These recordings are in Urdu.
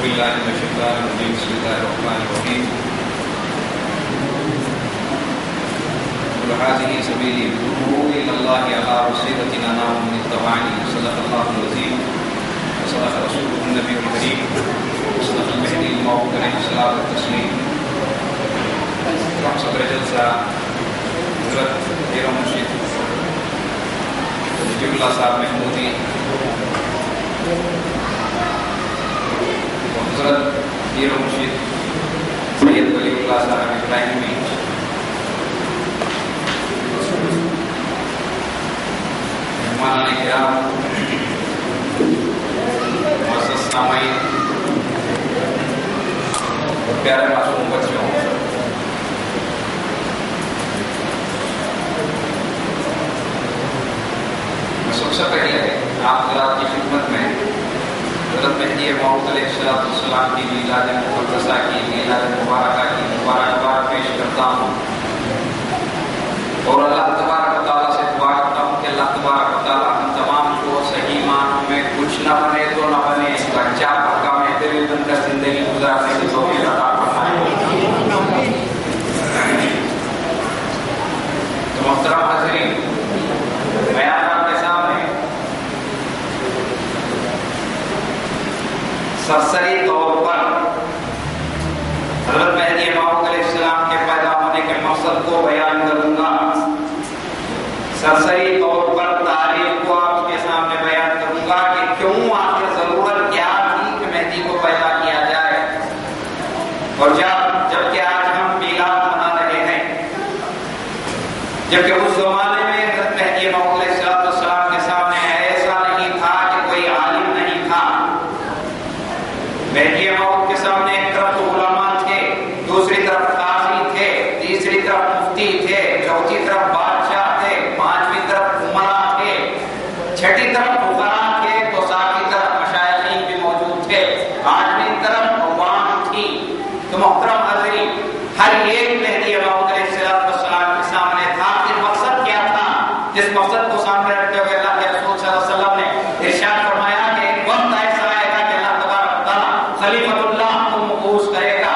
بالله من الشيطان الرجيم بسم الله الرحمن الرحيم قل هذه سبيلي ادعو الى الله على بصيرة انا ومن اتبعني صدق الله العظيم وصدق رسوله النبي الكريم وصدق المهدي الموعود عليه الصلاة والتسليم. صدر جلسہ حضرت پیر مرشد نجیب اللہ صاحب محمودی حضرت پیر مرشد سید ولی اللہ صاحب ابراہیمی مہمان کرام معزز سامعین اور پیارے معصوم بچوں، میں سب سے پہلے آپ حضرات کی خدمت میں حضرت مہدی موعود علیہ السلام کی میلاد مقدسہ کی میلاد مبارکہ کی مبارکباد پیش کرتا ہوں اور اللہ تبارک و تعالیٰ سے دعا کرتا ہوں کہ اللہ تبارک و تعالیٰ ہم تمام کو صحیح معنوں میں کچھ نہ بنے تو نہ بنے بچہ پکا محتوی بن کر زندگی گزارنے کی توفیق عطا فرمائے۔ تو محترم حاضرین، میں آپ کے سامنے سرسری طور پر حضرت مہدی موعود علیہ السلام کے پیدا ہونے کے مقصد کو بیان کروں گا۔ سرسری طور پر تاریخ کو آپ کے سامنے بیان کروں گا کہ کیوں آخر ضرورت کیا تھی کہ مہدی کو پیدا کیا جائے، اور جبکہ آج ہم میلاد منا رہے ہیں، جبکہ اس زمانے میں حضرت مہدی موعود علیہ السلام کے سامنے ایسا نہیں تھا کہ کوئی عالم نہیں تھا۔ مہدی موعود کے سامنے ایک طرف تو علماء تھے، دوسری طرف قاضی تھے، تیسری طرف مفتی تھے، چوتھی طرف بادشاہ تھے، پانچویں طرف عمراء تھے، چھٹی طرف فقراء تھے، تو ساتویں طرف مشائخین بھی موجود تھے، آٹھویں طرف عوام تھی۔ تو محترم حاضرین، ہر ایک مہدی موعود علیہ السلام کے سامنے تھا کہ مقصد کیا تھا، جس مقصد کو سامنے رکھتے ہوئے اللہ کے رسول صلی اللہ علیہ وسلم نے ارشاد فرمایا کہ ایک وقت ایسا آئے گا کہ اللہ تبارک و تعالیٰ خلیفۃ اللہ کو مبعوث کرے گا۔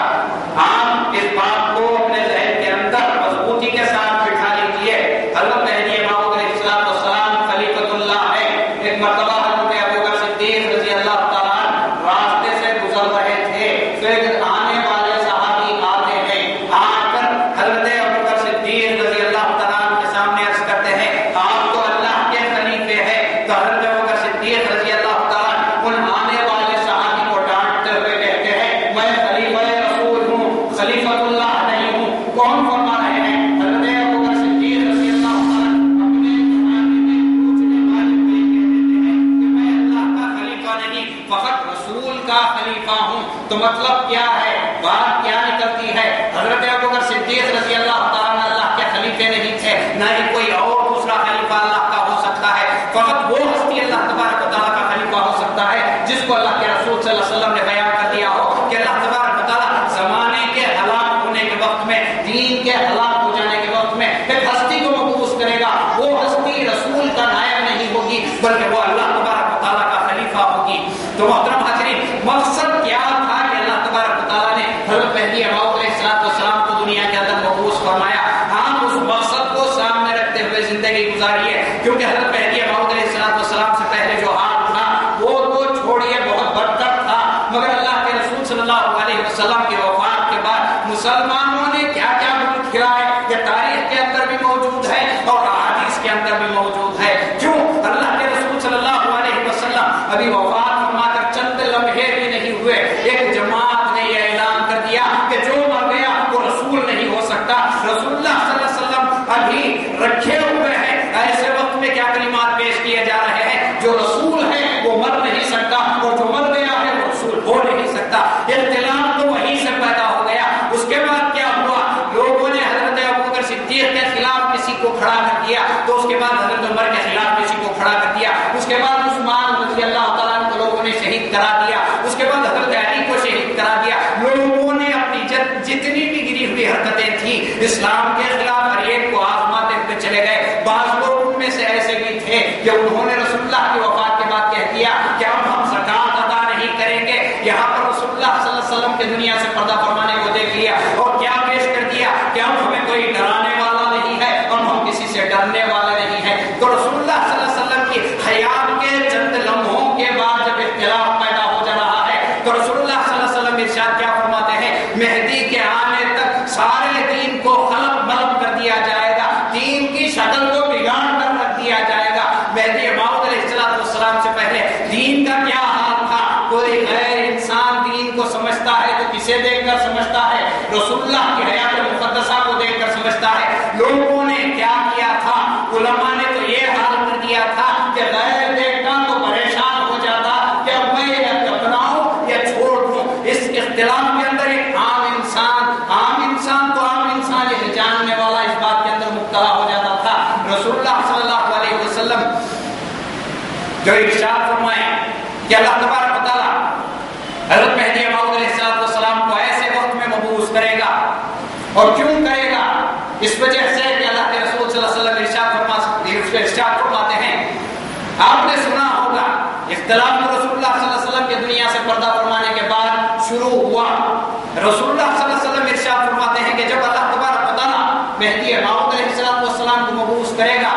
آپ اس بات کو اپنے ذہن کے اندر مضبوطی کے ساتھ بٹھا لیجیے، حضرت مہدی موعود علیہ السلام خلیفۃ اللہ ہے۔ ایک مرتبہ حضرت ابوبکر صدیق رضی اللہ تعالیٰ عنہ راستے سے گزر رہے تھے، تو ایک آنے والے صحابی آتے ہیں، آ کر حضرت ابوبکر صدیق رضی اللہ تعالیٰ عنہ کے سامنے عرض کرتے ہیں آپ تو اللہ کے خلیفے ہیں۔ تو حضرت ابوبکر صدیق رضی اللہ تعالیٰ عنہ ان آنے والے صحابی کو ڈانٹتے ہوئے کہتے ہیں میں خلیفہ رسول ہوں، خلیفۃ اللہ نہیں ہوں۔ کون فرما رہے ہیں؟ حضرت ابوبکر صدیق رضی اللہ تعالیٰ عنہ اپنے زمانے میں پوچھنے والے کو یہ کہتے ہیں کہ میں اللہ کا خلیفہ نہیں، فقط رسول کا خلیفہ ہوں۔ تو مطلب کیا ہے، بات کیا نکلتی ہے؟ حضرت ابوبکر صدیق رضی اللہ تعالیٰ عنہ اللہ کے خلیفے نہیں تھے، نہ ہی کوئی اور دوسرا خلیفہ اللہ کا ہو سکتا ہے۔ فقط وہ ہستی اللہ تبارک و تعالیٰ کا خلیفہ ہو سکتا ہے جس کو اللہ کے رسول صلی اللہ علیہ وسلم نے بیان کر دیا ہو کہ اللہ تبارک و تعالیٰ زمانے کے ہلاک ہونے کے وقت میں، دین کے ہلاک ہو جانے کے وقت میں ایک ہستی کو مبعوث کرے گا۔ وہ ہستی رسول کا نائب نہیں ہوگی، بلکہ وہ اللہ تبارک و تعالیٰ کا خلیفہ ہوگی۔ تو محترم حاضرین، مقصد کیا تھا کہ اللہ تبارک و تعالیٰ نے حضرت مہدی موعود علیہ السلام کو دنیا کے اندر مبعوث فرمایا؟ ہم اس مقصد کو سامنے رکھتے ہوئے زندگی گزاریے، کیونکہ حضرت مہدی موعود علیہ السلام سے پہلے جو حال تھا وہ تو چھوڑیے بہت بدتر تھا، مگر اللہ کے رسول صلی اللہ علیہ وسلم کی وفات کے بعد مسلمانوں نے کیا کیا ملک کھلائے، یہ تاریخ کے اندر بھی موجود ہے اور احادیث کے اندر بھی موجود ہے۔ کیوں؟ اللہ کے رسول صلی اللہ علیہ وسلم ابھی وفات فرما کر چند لمحے بھی نہیں ہوئے، ایک جماعت نے یہ اعلان کر دیا کہ جو مر گیا وہ رسول نہیں ہو سکتا۔ رسول اللہ صلی اللہ علیہ وسلم ابھی رکھے ہوئے ہیں، ایسے وقت میں کیا کلمات پیش کیے جا رہے ہیں، جو رسول ہے وہ مر نہیں سکتا اور جو مر گیا ہے وہ رسول ہو نہیں سکتا۔ اختلاف تو وہیں سے پیدا ہو گیا۔ اس کے بعد کیا ہوا، لوگوں نے حضرت ابوبکر صدیق کے خلاف کسی کو کھڑا کر دیا، تو اس کے بعد حضرت عمر کے خلاف کسی کو کھڑا کر دیا، اس کے بعد عثمان رضی اللہ تعالیٰ عنہ کو لوگوں نے شہید کرا دیا، اس کے بعد حضرت علی کو شہید کرا دیا۔ لوگوں نے اپنی جتنی بھی گری ہوئی حرکتیں تھیں اسلام کے خلاف ہر ایک کو آزماتے ہوئے چلے گئے۔ بعض لوگ ان میں سے ایسے بھی تھے کہ انہوں نے رسول اللہ کی وفات کے بعد کہہ دیا کہ اب ہم زکات ادا نہیں کریں گے۔ یہاں پر رسول اللہ کوئی غیر انسان دین کو سمجھتا ہے تو کسے دیکھ کر سمجھتا ہے؟ رسول اللہ کی حیات مقدسہ کو دیکھ کر سمجھتا ہے۔ لوگوں نے کیا کیا تھا؟ علماء نے تو یہ حال کر دیا تھا کہ غیر دیکھتا تو پریشان ہو جاتا کہ اب میں یہ اپناؤں یا چھوڑ دوں۔ اس اختلاف کے اندر ایک عام انسان تو عام انسان یہ جاننے والا اس بات کے اندر مبتلا ہو جاتا تھا۔ رسول اللہ صلی اللہ علیہ وسلم جو ارشاد فرمائے کہ اللہ تبارک و تعالیٰ حضرت مہدی موعود علیہ السلام کو ایسے وقت میں مبعوث کرے گا، اور کیوں کرے گا؟ اس وجہ سے کہ اللہ کے رسول صلی اللہ علیہ وسلم ارشاد فرماتے ہیں، آپ نے سنا ہوگا اختلاف رسول اللہ صلی اللہ علیہ وسلم کے دنیا سے پردہ فرمانے کے بعد شروع ہوا۔ رسول اللہ صلی اللہ علیہ وسلم ارشاد فرماتے ہیں کہ جب اللہ تبارک و تعالیٰ مہدی موعود علیہ السلام کو مبعوث کرے گا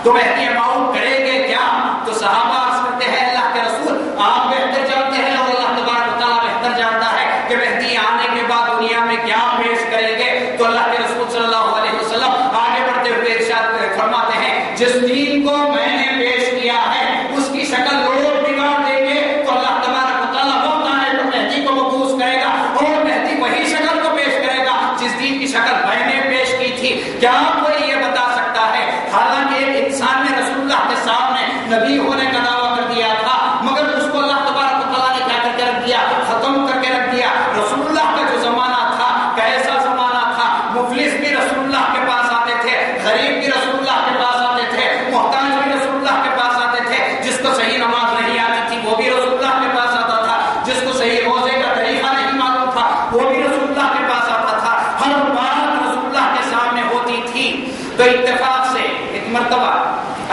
تو مہدی موعود کریں گے کیا؟ تو صحابہ عرض کرتے ہیں اللہ کے رسول آپ بہتر جانتے ہیں اور اللہ تبارک و تعالیٰ بہتر جانتا ہے کہ مہدی آنے کے بعد دنیا میں کیا پیش کریں گے۔ تو اللہ کے رسول صلی اللہ علیہ وسلم آگے بڑھتے ہوئے ارشاد فرماتے ہیں، جس دین کو میں نے پیش کیا ہے اس کی شکل لوگ بگاڑ دیں گے تو اللہ تبارک و تعالیٰ وقت آنے پر مہدی کو مبعوث کرے گا، اور مہدی وہی شکل کو پیش کرے گا جس دین کی شکل میں نے پیش کی تھی۔ کیا کوئی یہ بتا سکتا ہے؟ حالانکہ ایک انسان نے رسول اللہ کے سامنے نبی ہونے کا دعویٰ کر دیا تھا، مگر اس کو اللہ تبارک و تعالیٰ نے کیا کر کے رکھ دیا؟ ختم کر کے رکھ دیا۔ رسول اللہ کا جو زمانہ تھا کیسا زمانہ تھا؟ مفلس بھی رسول اللہ کے پاس آتے تھے، غریب بھی رسول اللہ کے پاس آتے تھے، محتاج بھی رسول اللہ کے پاس آتے تھے، جس کو صحیح نماز نہیں آتی تھی وہ بھی رسول اللہ کے پاس آتا تھا، جس کو صحیح روزے کا طریقہ نہیں معلوم تھا وہ بھی رسول اللہ کے پاس آتا تھا۔ ہر بات رسول اللہ کے سامنے ہوتی تھی۔ تو اتفاق سے ایک مرتبہ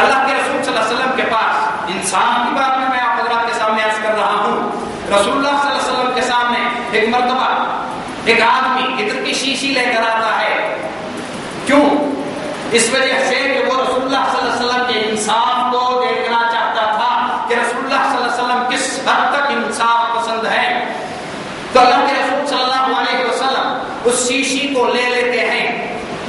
اللہ کے رسول صلی اللہ علیہ وسلم کے پاس، انسان کی بات میں آپ حضرات کے سامنے عرض کر رہا ہوں، رسول اللہ صلی اللہ علیہ وسلم کے سامنے ایک مرتبہ ایک آدمی عطر کی شیشی لے کر آتا ہے۔ کیوں؟ اس وجہ سے کہ وہ رسول اللہ صلی اللہ علیہ وسلم کے انصاف کو دیکھنا چاہتا تھا کہ رسول اللہ صلی اللہ علیہ وسلم کس حد تک انصاف پسند ہے۔ تو اللہ کے رسول صلی اللہ علیہ وسلم اس شیشی کو لے لیتے ہیں۔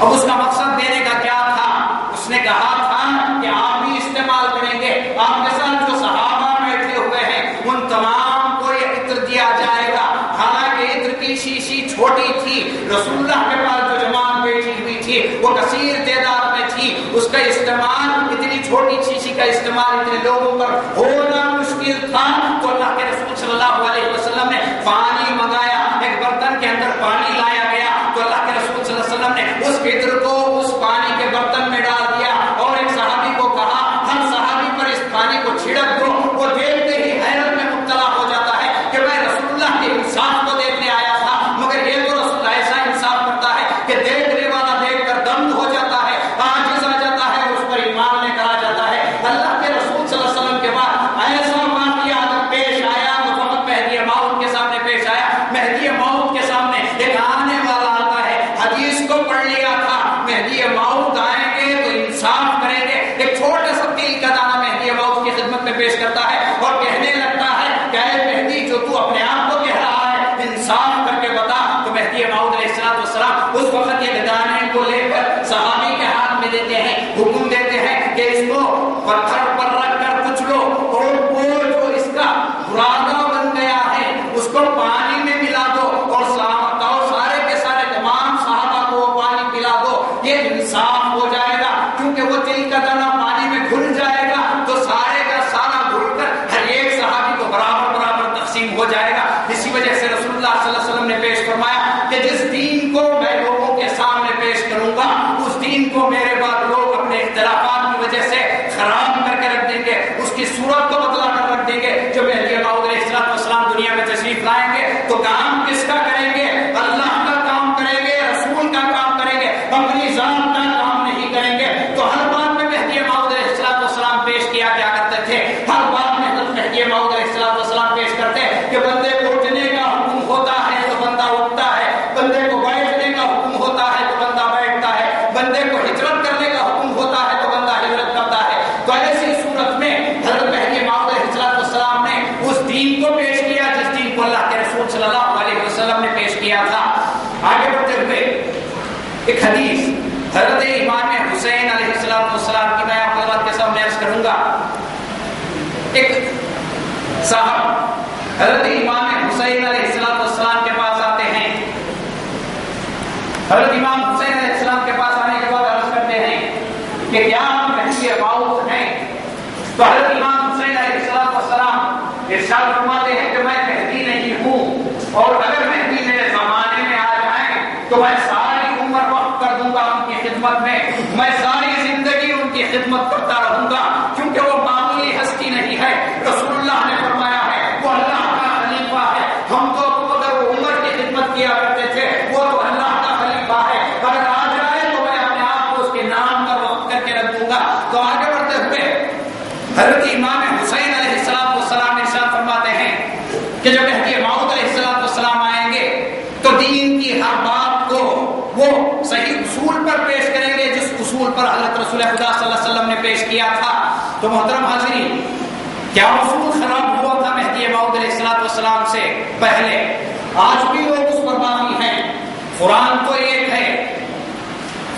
اب اس کا مقصد دینے کا کیا تھا؟ اس نے کہا تھا کہ آپ بھی استعمال کریں گے، آپ کے ساتھ جو صحابہ بیٹھے ہوئے ہیں ان تمام کو یہ عطر دیا جائے گا۔ حالانکہ عطر کی شیشی چھوٹی تھی، رسول اللہ کے پاس جو جماعت بیٹھی ہوئی تھی وہ کثیر تعداد میں تھی، اس کا استعمال، اتنی چھوٹی شیشی کا استعمال اتنے لوگوں پر ہونا مشکل تھا۔ تو اللہ کے رسول صلی اللہ علیہ وسلم نے پانی منگایا، ایک برتن کے اندر پانی لایا گیا، تو اللہ کے رسول صلی اللہ علیہ وسلم نے اس عطر کو اس پانی کے برتن میں ڈال دیا اور ایک صحابی کو کہا ہر صحابی پر اس پانی کو چھڑک دو۔ وہ دیکھتے ہی حیرت میں مبتلا ہو جاتا ہے کہ میں رسول اللہ کے انصاف کو دیکھنے آیا تھا، مگر یہ تو رسول ایسا انصاف کرتا ہے کہ دیکھنے والا دیکھ کر دم ہو جاتا ہے، عاجز آ جاتا ہے اور اس پر ایمان لے کر آ جاتا ہے۔ اللہ کے رسول صلی اللہ علیہ وسلم کے بعد ایسا واقعہ اگر پیش آیا تو فقط مہدی موعود کے سامنے پیش آیا۔ مہدی موعود کے سامنے ایک آنے والا آتا ہے، حدیث کو پڑھ لیا تھا، مہدی موعود آئیں گے تو انصاف کریں گے۔ ایک چھوٹا سا تیل کا دانہ مہدی موعود کی خدمت میں پیش کرتا ہے اور کہنے لگتا ہے کہ اے مہدی، جو تو اپنے آپ کو کہہ رہا ہے انصاف کر کے بتا۔ تو مہدی موعود علیہ السلام اس وقت یہ دانے کو لے کر صحابی کے ہاتھ میں دیتے ہیں، حکم دیتے ہیں کہ اس کو پتھر پر رکھ کر کچھ لو، اور وہ جو اس کا برادہ بن گیا ہے اس کو پانی میں ملا دو، اور سارے کے سارے تمام صحابہ کو وہ پانی پلا دو۔ یہ انصاف ہو جائے گا، کیونکہ وہ تل کا دانہ پانی میں گھل جائے گا تو سارے کا سارا گھل کر ہر ایک صحابی کو برابر برابر تقسیم ہو جائے گا۔ اسی وجہ سے رسول اللہ صلی اللہ علیہ وسلم نے پیش فرمایا کہ جس دین کو میں لوگوں کے سامنے پیش کروں گا اس دین کو میرے بعد لوگ اپنے اختلافات کی وجہ سے خراب کر کے رکھ دیں گے، اس کی صورت کو بدلا کر رکھ دیں گے۔ جو مہدی موعود علیہ السلام دنیا میں تشریف لائیں گے تو کام کس کا کریں گے؟ اللہ کا کام کریں گے، رسول کا کام کریں گے، اپنی ذات کا کام نہیں کریں گے۔ تو ہر بات میں مہدی موعود علیہ السلام پیش کیا کرتے تھے، ہر بات میں حضرت مہدی موعود علیہ السلام پیش کرتے کہ بندے کو اٹھنے کا حکم ہوتا ہے تو بندہ اٹھتا ہے، بندے کو بیٹھنے کا حکم ہوتا ہے تو بندہ بیٹھتا ہے، بندے کو ہجرت کرنے کا حکم ہوتا ہے تو بندہ ہجرت کرتا ہے۔ تو ایسی صورت میں حضرت مہدی موعود علیہ السلام نے اس دین کو پیش کیا جس دین کو اللہ کے رسول صلی اللہ علیہ وسلم نے پیش کیا تھا۔ آگے بڑھتے ہوئے ایک حدیث حضرت امام حسین علیہ السلام کی میں آپ حضرات کے سامنے عرض کروں گا۔ ایک صاحب حضرت امام حسین علیہ السلام کے پاس آتے ہیں. حضرت امام حسین علیہ السلام کے پاس آنے کے بعد عرض کرتے ہیں کہ کیا آپ مہدی موعود ہیں؟ تو حضرت امام حسین علیہ السلام ارشاد فرماتے ہیں کہ میں مہدی نہیں ہوں، اور اگر مہدی میرے زمانے میں آ جائیں تو میں ساری عمر وقف کر دوں گا ان کی خدمت میں ساری زندگی ان کی خدمت کرتا رہوں گا، کیونکہ وہ معمولی ہستی نہیں ہے. رسول اللہ نے فرمایا ہے وہ اللہ کا خلیفہ ہے. ہم تو اگر وہ عمر کی خدمت کیا کرتے تھے، وہ تو اللہ کا خلیفہ ہے. اگر آ جائے تو میں اپنے آپ کو اس کے نام پر وقف کر کے رکھ دوں گا. تو آگے بڑھتے ہوئے حضرت امام حسین علیہ السلام ارشاد فرماتے ہیں کہ جب مہدی موعود علیہ السلام آئیں گے تو دین کی ہر بات کو وہ صحیح اصول پر پیش کریں گے جس اصول پر حضرت رسول خدا صلی اللہ علیہ وسلم نے پیش کیا تھا. تو محترم حاضرین، کیا اصول خراب ہوا تھا مہدی موعود علیہ السلام سے پہلے؟ آج بھی لوگ اس پر باقی ہیں. قرآن تو ایک ہے،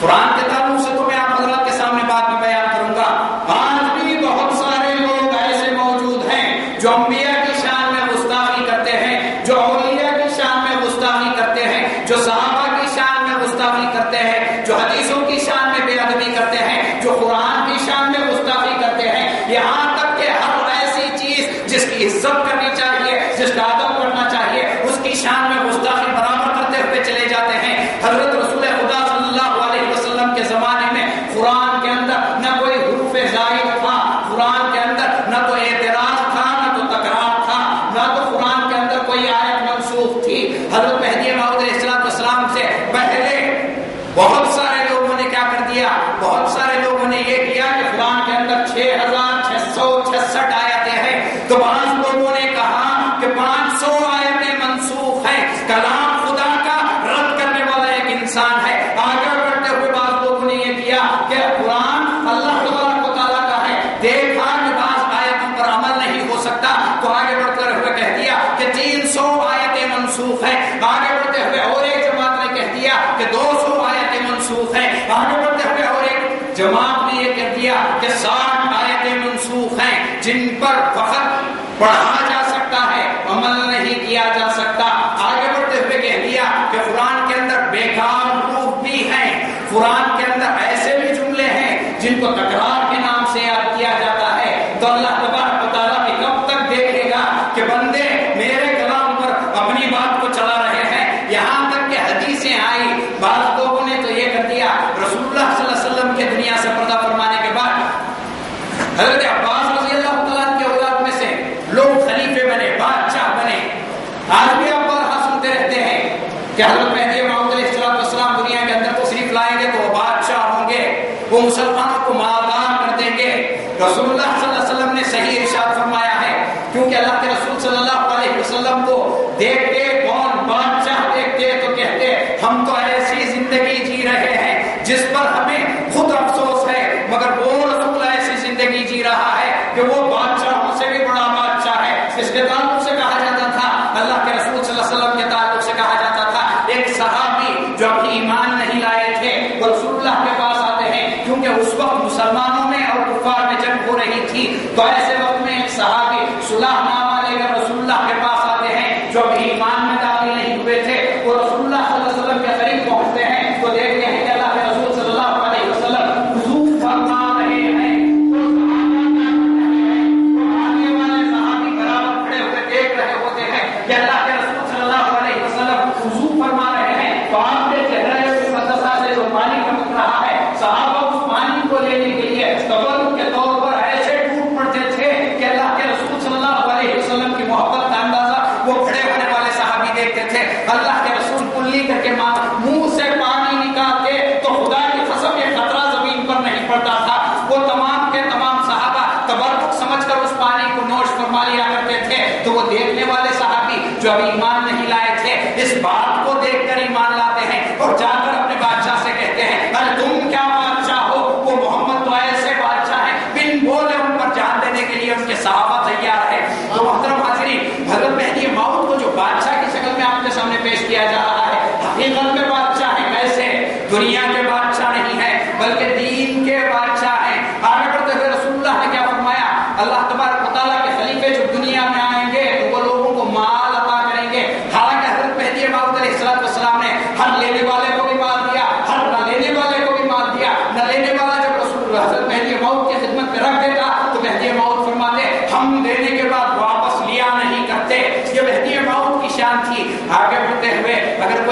قرآن کے تعلق سے تو میں آپ حضرات کے سامنے بات میں بیان کروں گا. آج بھی بہت سارے لوگ ایسے موجود ہیں جو انبیاء کی شان میں گستاخی کرتے ہیں، جو اولیاء کی شان میں گستاخی کرتے ہیں، جو صحابہ کی شان میں گستاخی کرتے ہیں، جو حدیثوں کی شان میں بے ادبی کرتے ہیں، جو قرآن کی شان میں گستاخی کرتے ہیں. یہاں تک کہ ہر ایسی چیز جس کی عزت کرنی چاہیے، جس کا ادب کرنا چاہیے، اس کی شان میں گستاخی برابر کرتے ہوئے چلے جاتے ہیں. حضرت رسول خدا صلی اللہ علیہ وسلم کے زمانے میں قرآن کے اندر نہ کوئی حروف زائد تھا، قرآن کے اندر نہ تو اعتراض تھا، نہ تو تکرار تھا، نہ تو قرآن کے اندر کوئی آیت منسوخ تھی. حضرت مہدی موعود علیہ السلام سے پہلے بہت سارے لوگوں نے کیا کر دیا؟ بہت سارے لوگوں نے یہ کیا کہ قرآن کے اندر 6666 آیتیں ہیں. تو بعض لوگوں نے کہا کہ 500 آیتیں منسوخ ہیں. کلام خدا کا رد کرنے والا ایک انسان ہے. آگے بڑھتے ہوئے بعض لوگوں نے یہ کیا کہ قرآن اللہ تبارک و تعالیٰ کا ہے. دیکھا کہ بعض آیتوں پر عمل نہیں ہو سکتا تو آگے بڑھتے ہوئے کہہ دیا کہ 300 آیتیں منسوخ ہیں. آگے بڑھتے ہوئے اور ایک جماعت نے کہہ دیا کہ 200 آیتیں منسوخ ہیں. آگے بڑھتے ہوئے اور ایک جماعت نے یہ کہہ دیا کہ 60 آیتیں منسوخ ہیں جن پر فقط پڑھا جا سکتا ہے، عمل نہیں کیا جا سکتا. آگے بڑھتے ہوئے کہہ دیا کہ قرآن کے اندر بیکار حروف بھی ہیں، قرآن کے اندر ایسے بھی جملے ہیں جن کو تکرار کے نام سے یاد کیا جاتا ہے. تو اللہ تبارک و تعالیٰ بھی کب تک دیکھے گا کہ بندے میرے کلام پر اپنی بات کو چلا رہے ہیں؟ یہاں تک کہ حدیثیں آئی. بعض لوگوں نے تو یہ کر دیا، رسول اللہ صلی اللہ علیہ وسلم کے دنیا سے پردہ فرمانے کے بعد حضرت عباس رضی اللہ تعالیٰ کے اولاد میں سے لوگ خلیفے بنے، بادشاہ بنے. آج بھی آپ بارہا سنتے رہتے ہیں کہ حضرت مہدی موعود علیہ السلام دنیا کے اندر تشریف لائیں گے تو وہ بادشاہ ہوں گے، وہ مسلمانوں کو مالدار کر دیں گے. رسول اللہ صلی اللہ علیہ وسلم نے صحیح ارشاد فرمایا ہے، کیونکہ اللہ کے رسول صلی اللہ علیہ وسلم کو دیکھتے کون بادشاہ دیکھتے تو کہتے ہم تو ایسی زندگی جی رہے ہیں جس پر ہمیں خود افسوس ہے، مگر وہ رسول ایسی زندگی جی رہا ہے کہ وہ بادشاہوں سے بھی بڑا بادشاہ ہے. اس کے تعلق سے کہا جاتا تھا، اللہ کے رسول صلی اللہ علیہ وسلم کے تعلق سے کہا جاتا تھا، ایک صحابی جو ابھی ایمان نہیں لائے تھے وہ رسول اللہ کے پاس آتے ہیں، کیونکہ اس وقت مسلمانوں میں اور کفار میں جنگ ہو رہی تھی. تو ایسے وقت میں ایک صحابی صلح نامہ لے کر رسول اللہ کے پاس آتے ہیں جو ابھی ایمان میں داخل نہیں ہوئے تھے. وہ رسول اللہ صلی اللہ علیہ وسلم کے قریب پہنچتے ہیں تو دیکھتے ہیں کہ اللہ کے رسول صلی اللہ علیہ وسلم وضو فرما رہے ہیں. کہ اللہ کے رسول صلی اللہ علیہ وسلم وضو فرما رہے ہیں تو آپ کے چہرے مقدسہ سے جو پانی ٹپک رہا ہے، صحابہ اس پانی کو لینے کے لیے تبرک کے طور پر ایسے ٹوٹ پڑتے تھے کہ اللہ کے رسول صلی اللہ علیہ وسلم کی محبت کا اندازہ وہ کھڑے ہونے والے صحابی دیکھتے تھے. اللہ کے رسول کلی کر کے منہ سے پانی نکالتے تو خدا کی قسم یہ قطرہ زمین پر نہیں پڑتا تھا. وہ تمام کے تمام صحابہ تبرک سمجھ کر اس پانی کو نوش فرما لیا کرتے تھے. تو وہ دیکھنے والے صحابی جو ابھی ایمان نہیں لائے تھے اس بات کو دیکھ کر ایمان لاتے ہیں اور جا کر اپنے بادشاہ سے کہتے ہیں ارے تم کیا بادشاہ ہو؟ وہ محمد تو ایسے بادشاہ ہیں بن بولے ان پر جان دینے کے لیے ان کے صحابہ تیار ہے. تو محترم حاضرین، حضرت مہدی موعود کو جو بادشاہ کی شکل میں آپ کے سامنے پیش کیا جا رہا ہے، حقیقت میں بادشاہ ہے. کیسے؟ دنیا کے بادشاہ نہیں ہے بلکہ دین کے بادشاہ ہیں. آگے بڑھتے ہوئے رسول اللہ نے کیا فرمایا؟ اللہ تبارک و تعالیٰ کے خلیفے جو دنیا میں آئیں گے تو وہ لوگوں کو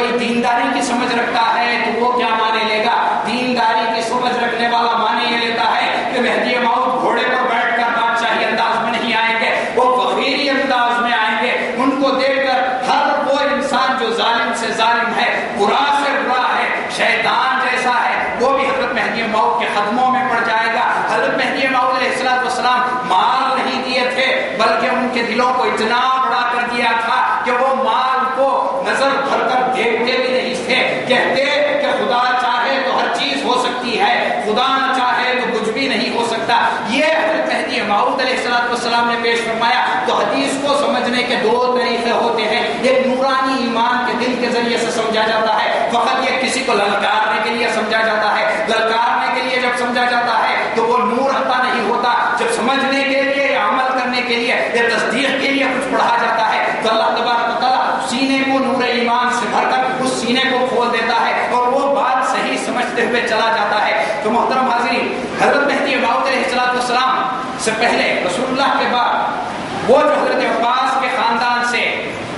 کوئی دینداری کی سمجھ رکھتا ہے تو وہ کیا مانے لے گا؟ دینداری کی سمجھ رکھنے والا مانے یہ لیتا ہے کہ مہدی موعود گھوڑے پر بیٹھ کر بادشاہی انداز میں نہیں آئیں گے، وہ فقیری انداز میں آئیں گے۔ ان کو دیکھ کر ہر وہ انسان جو ظالم سے ظالم ہے، برا سے برا ہے، شیطان جیسا ہے، وہ بھی حضرت مہدی موعود کے قدموں میں پڑ جائے گا۔ حضرت مہدی موعود علیہ السلام مال نہیں دیے تھے، بلکہ ان کے دلوں کو اتنا بڑا کر دیا تھا کہ وہ مال کو نظر بھر کر دیکھتے بھی نہیں تھے۔ کہتے کہ خدا چاہے تو ہر چیز ہو سکتی ہے، خدا نہ چاہے تو کچھ بھی نہیں ہو سکتا۔ یہ حضرت مہدی موعود علیہ السلام نے پیش فرمایا۔ تو حدیث کو سمجھنے کے دو طریقے ہوتے ہیں، ایک نورانی ایمان کے دل کے ذریعے سے سمجھا جاتا ہے، فقط یہ کسی کو للکارنے کے لیے سمجھا جاتا ہے۔ للکارنے کے لیے جب سمجھا جاتا ہے تو وہ نور عطا نہیں ہوتا، جب سمجھنے کے لیے یا عمل کرنے کے لیے یا تصدیق کے لیے کچھ پڑھا جاتا ہے تو اللہ تبارک و تعالیٰ سینے کو نور ایمان سے بھر کر اس سینے کو کھول دیتا ہے اور وہ بات صحیح سمجھتے ہوئے چلا جاتا ہے۔ تو محترم حاضرین، حضرت مہدی موعود علیہ السلام سے پہلے رسول اللہ کے بعد وہ جو حضرت عباس کے خاندان سے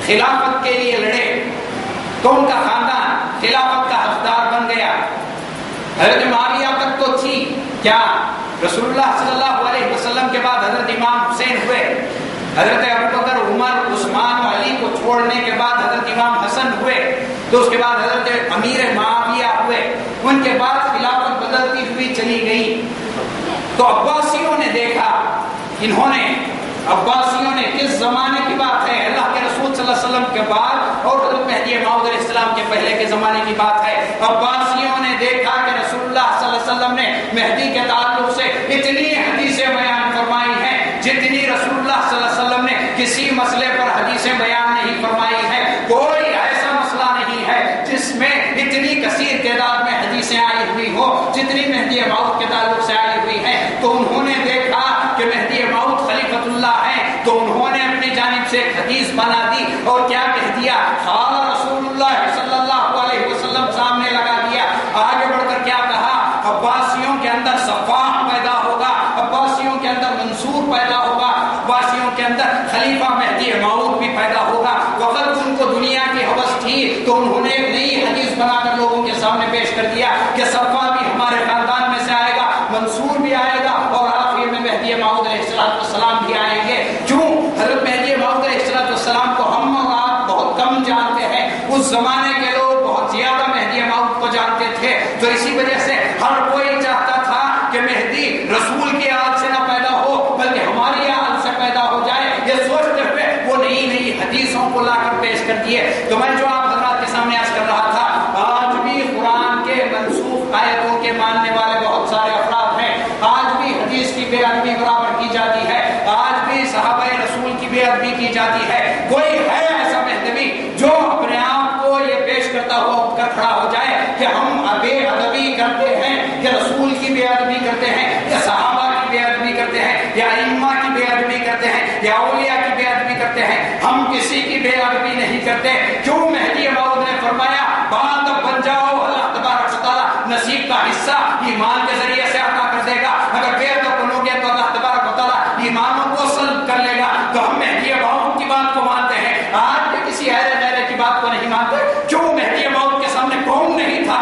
خلافت کے لیے لڑے تو ان کا خاندان خلافت کا حقدار بن گیا۔ حضرت معاویہ تک تو تھی، کیا رسول اللہ صلی اللہ علیہ وسلم کے بعد حضرت امام حسین ہوئے، حضرت ابوبکر، عمر، عثمان و علی کو چھوڑنے کے بعد حضرت امام حسن ہوئے، تو اس کے بعد حضرت امیر معاویہ ہوئے، ان کے بعد خلافت بدلتی ہوئی چلی گئی۔ تو عباسیوں نے دیکھا، عباسیوں نے کس زمانے کی بات ہے؟ اللہ کے رسول صلی اللہ علیہ وسلم کے بعد اور حضرت مہدی موعود علیہ السلام کے پہلے کے زمانے کی بات ہے۔ عباسیوں نے دیکھا کہ رسول اللہ صلی اللہ علیہ وسلم نے مہدی کے تعلق سے اتنی حدیثیں بیان فرمائی ہیں جتنی رسول اللہ صلی اللہ علیہ وسلم نے کسی مسئلے پر حدیثیں بیان نہیں فرمائی ہیں۔ کوئی ایسا مسئلہ نہیں ہے جس میں اتنی کثیر تعداد میں حدیثیں آئی ہوئی ہو جتنی مہدی موعود کے تعلق سے آئی ہوئی ہیں۔ تو انہوں نے دیکھا کہ مہدی موعود خلیفۃ اللہ ہے، تو انہوں نے اپنی جانب سے ایک حدیث بنا دی اور کیا کہہ دیا؟ قال رسول اللہ صلی اللہ علیہ وسلم سامنے لگا دیا۔ آگے بڑھ کر کیا کہا؟ عباسیوں کے اندر صفاح پیدا ہوگا، عباسیوں کے اندر منصور پیدا ہوگا، عباسیوں کے اندر خلیفہ مہدی موعود بھی پیدا ہوگا۔ وقت ان کو دنیا کی ہوس تھی تو انہوں نے ایک نئی حدیث بنا کر لوگوں کے سامنے پیش کر دیا کہ صفا بھی ہمارے خاندان میں سے آئے گا، منصور بھی آئے گا اور آخر میں مہدی موعود علیہ السلام بھی آئیں گے۔ کیوں؟ حضرت مہدی موعود علیہ السلام کو ہم اور آپ بہت کم جانتے ہیں، اس زمانے کے لوگ بہت زیادہ مہدی موعود کو جانتے تھے، تو اسی وجہ سے ہر کوئی چاہتا تھا کہ مہدی رسول کی آل سے نہ پیدا ہو بلکہ ہماری آل سے پیدا ہو جائے۔ یہ سوچتے ہوئے وہ نئی نئی حدیثوں کو لا کر پیش کر دیے۔ تو میں جو آپ حضرات کے سامنے عرض کر رہا تھا، آج بھی قرآن کے منسوخ آیتوں کے ماننے والے بہت سارے افراد ہیں، آج بھی حدیث کی بے ادبی برابر کی جاتی ہے، آج بھی صحابہ رسول کی بے ادبی کی جاتی ہے۔ کوئی ہے ایسا مہدوی جو اپنے آپ کو یہ پیش کرتا ہوا اٹھ کر کھڑا ہو جائے کہ ہم بے ادبی کرتے ہیں، کہ رسول کی بے ادبی کرتے ہیں، یا صحابہ کی بے ادبی کرتے ہیں، یا ائمہ کی بے ادبی کرتے ہیں، یا اولیاء کی بے ادبی کرتے ہیں؟ ہم کسی کی بے ادبی نہیں کرتے۔ کیوں؟ مہدی موعود نے فرمایا بات بن جاؤ، اللہ تبارک و تعالیٰ نصیب کا حصہ ایمان کے ذریعے سے عطا کر دے گا۔ اگر بے ادب بنوگے تو اللہ تبارک و تعالیٰ ایمانوں کو سلب کر لے گا۔ تو ہم مہدی موعود کی بات کو مانتے ہیں، آج بھی کسی غیر کی بات کو نہیں مانتے۔ کیوں؟ مہدی موعود کے سامنے کون نہیں تھا؟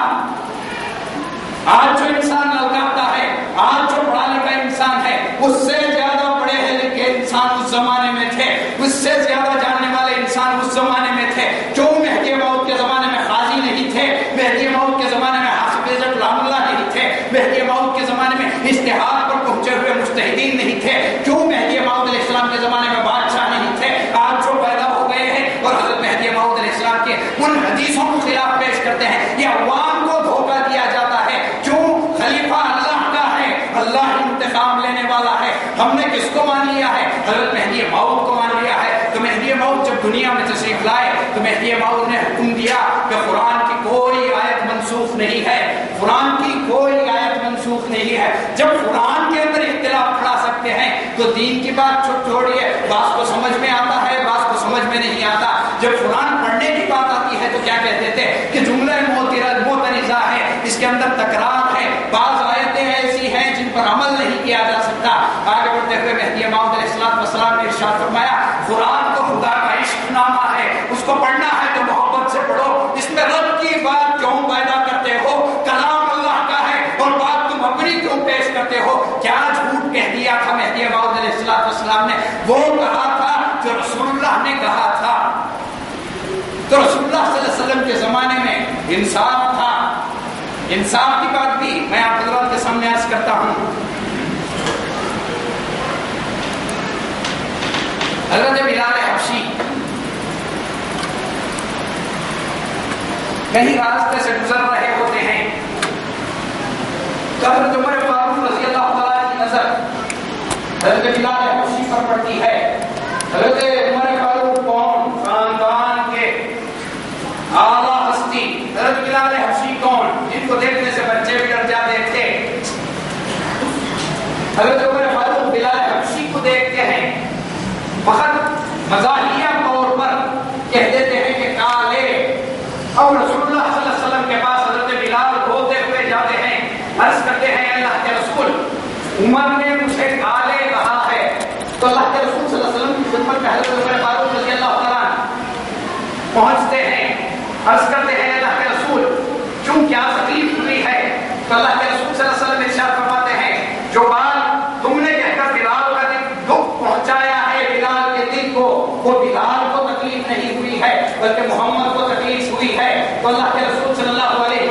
آج جو انسان للکارتا ہے، آج جو پڑھا لکھا انسان ہے، اس سے زیادہ پڑھے لکھے انسان اس زمانے میں تھے، اس سے زیادہ جاننے والے انسان اس زمانے میں تھے۔ کیوں مہدی موعود کے زمانے میں قاضی نہیں تھے؟ مہدی موعود کے زمانے میں حافظ الرحمن اللہ نہیں تھے؟ مہدی موعود کے زمانے میں اجتہاد پر پہنچے ہوئے مجتہدین نہیں تھے؟ کیوں مہدی موعود علیہ السلام کے زمانے میں بادشاہ نہیں تھے؟ آج جو پیدا ہو گئے ہیں اور حضرت مہدی موعود علیہ السلام کے ان حدیثوں کو خلاف پیش کرتے ہیں، یہ عوام کو دھوکہ دیا جاتا ہے۔ کیوں؟ خلیفہ اللہ کا ہے، اللہ انتقام لینے والا ہے۔ ہم نے کس کو مان لیا ہے؟ حضرت مہدی موعود کو مان لیا ہے۔ تو مہدی موعود جب دنیا میں تشریف لائے تو مہدی موعود نے حکم دیا کہ قرآن کی کوئی آیت منسوخ نہیں ہے، قرآن کی کوئی آیت منسوخ نہیں ہے۔ جب قرآن کے اندر اختلاف کھڑا سکتے ہیں تو دین کی بات چھوڑیے، بعض کو سمجھ میں آتا ہے، بعض کو سمجھ میں نہیں آتا۔ جب قرآن پڑھنے کی بات آتی ہے تو کیا کہتے تھے کہ جملہ معترضہ ہے، اس کے اندر تکرار ہے، بعض آیتیں ایسی ہیں جن پر عمل نہیں کیا جا سکتا۔ آگے بڑھتے ہوئے مہدی موعود علیہ السلام نے ارشاد فرمایا قرآن تو خدا کا عشق نامہ ہے، اس کو پڑھنا ہے تو محبت سے پڑھو، اس میں انصاف تھا. انصاف کی بات بھی میں آپ حضرات کے سامنے عرض کرتا ہوں. حضرت بلال حبشی کہیں راستے سے گزر رہے ہوتے ہیں تو حضرت عمر فاروق رضی اللہ تعالیٰ کی نظر حضرت بلال حبشی پر پڑتی ہے. حضرت عمر فاروق کون؟ خاندان کے اعلیٰ ہستی. حضرت بلال حبشی کون؟ جن کو دیکھنے سے بچے بھی ڈر جاتے تھے. حضرت عمر فاروق بلال حبشی کو دیکھتے ہیں, فقط مزاحیہ طور پر کہہ دیتے ہیں کہ کالے, اور رسول اللہ صلی اللہ علیہ وسلم کے پاس حضرت بلال روتے ہوئے جاتے ہیں, عرض کرتے ہیں اللہ کے رسول عمر نے مجھے کالے کہا ہے. تو اللہ کے رسول صلی اللہ علیہ وسلم کی خدمت میں حضرت عمر فاروق رضی اللہ تعالیٰ پہنچتے ہیں, عرض کرتے ہیں اللہ کے رسول کیوں, کیا تکلیف ہوئی ہے؟ تو اللہ کے رسول صلی اللہ علیہ وسلم ارشاد فرماتے ہیں جو بات تم نے کہہ کر بلال کا دکھ پہنچایا ہے بلال کے دل کو, وہ بلال کو تکلیف نہیں ہوئی ہے بلکہ محمد کو تکلیف ہوئی ہے. تو اللہ کے رسول صلی اللہ علیہ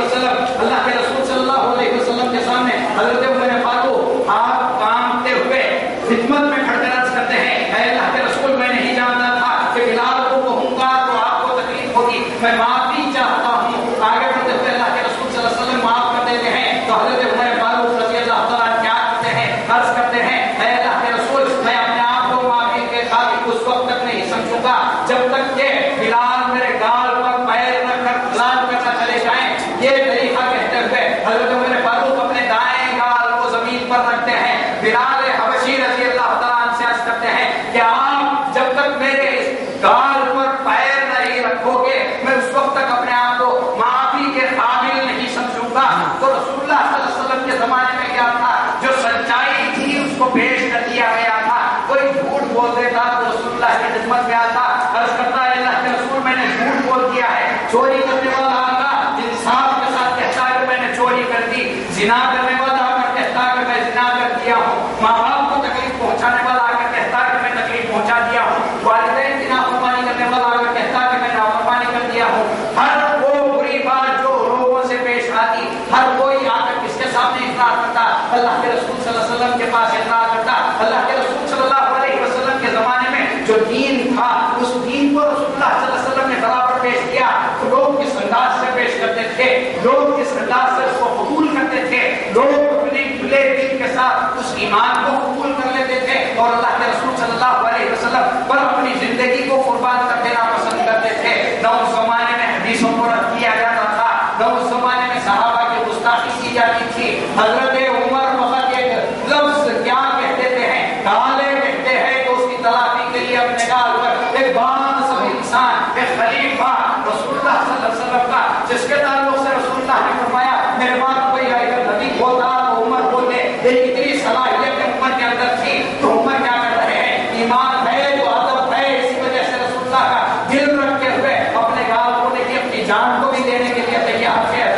وسلم کے سامنے حضرت عمر فاروق آپ کانپتے ہوئے خدمت میں کھڑ کر عرض کرتے ہیں اے اللہ کے رسول میں نہیں جانتا تھا کہ بلال کو کہوں گا تو آپ کو تکلیف ہوگی, میں معافی چاہتا ہوں. آگے بڑھتے ہوئے اللہ کے رسول صلی اللہ علیہ وسلم معاف کر دیتے ہیں. تو حضرت عمر فاروق رضی اللہ تعالیٰ کیا کرتے ہیں, عرض کرتے ہیں اے اللہ کے رسول میں اپنے آپ کو معافی کے قابل اس وقت تک نہیں سمجھوں گا جب تک کہ بلال میرے گال پر پیر رکھ کر لال کرنا چلے جائیں. یہ طریقہ کہتے ہوئے حضرت عمر فاروق اپنے دائیں گال کو زمین پر رکھتے ہیں. بلال حبشی رضی اللہ تعالیٰ عنہ سے عرض کرتے ہیں کہ آپ جب تک میرے اس گال پر پیر نہیں رکھو گے میں اس وقت تک اپنے آپ کو معافی کے قابل نہیں سمجھوں گا. تو رسول اللہ صلی اللہ علیہ وسلم کے زمانے میں کیا تھا, جو سچائی تھی اس کو پیش کر دیا گیا تھا. کوئی جھوٹ بول دیتا تو رسول اللہ کی خدمت میں آتا, عرض کرتا ہے اللہ کے رسول میں نے جھوٹ بول دیا ہے. چوری کرنے والا آتا انصاف کے ساتھ کہتا ہے کہ میں نے چوری کر دی. زنا کرنے والا آ کر کہتا ہے کہ میں زنا کر دیا ہوں. ماں باپ کو تکلیف پہنچانے والا آ کر کہتا ہے کہ میں تکلیف پہنچا دیا ہوں. والدین کی نافرمانی کرنے والا آ کر کہتا ہے کہ میں نافرمانی کر دیا ہوں. ہر وہ بری بات جو لوگوں سے پیش آتی ہر کوئی آ کر کس کے سامنے اقرار کرتا, اللہ کے رسول صلی اللہ علیہ وسلم کے پاس اقرار کرتا. اللہ کے رسول صلی اللہ علیہ وسلم کے زمانے میں جو دین تھا اس دین کو رسول اللہ صلی اللہ علیہ وسلم نے برابر پیش کیا. تو لوگ کس انداز سے پیش کرتے تھے, لوگ کس انداز سے اس کو قبول کرتے تھے, لوگ اپنے کھلے دل کے ساتھ اس ایمان کو قبول کر لیتے تھے اور اللہ کے رسول صلی اللہ علیہ وسلم پر اپنی زندگی کو قربان کر دینا پسند کرتے تھے. نہ اس زمانے میں حدیثوں کو رد کیا جاتا تھا, نہ اس زمانے میں صحابہ کی گستاخی کی جاتی تھی. حضرت عمر فقط ایک لفظ کیا کہتے ہیں, کالے کہتے ہیں تو اس کی تلافی کے لیے اپنے گال پر ایک بانصب انسان, ایک خلیفہ رسول اللہ صلی اللہ علیہ وسلم کا, جس کے تعلق سے رسول اللہ نے فرمایا میرے بات کوئی اگر نبی ہوتا تو عمر بولتے. لیکن اتنی صلاحیت عمر کے اندر تھی تو عمر کیا کر رہے ہیں, ایمان ہے جو ادب ہے, اسی وجہ سے رسول اللہ کا دل رکھتے ہوئے اپنے گال کو نہیں اپنی جان کو بھی دینے کے لیے تیار ہے.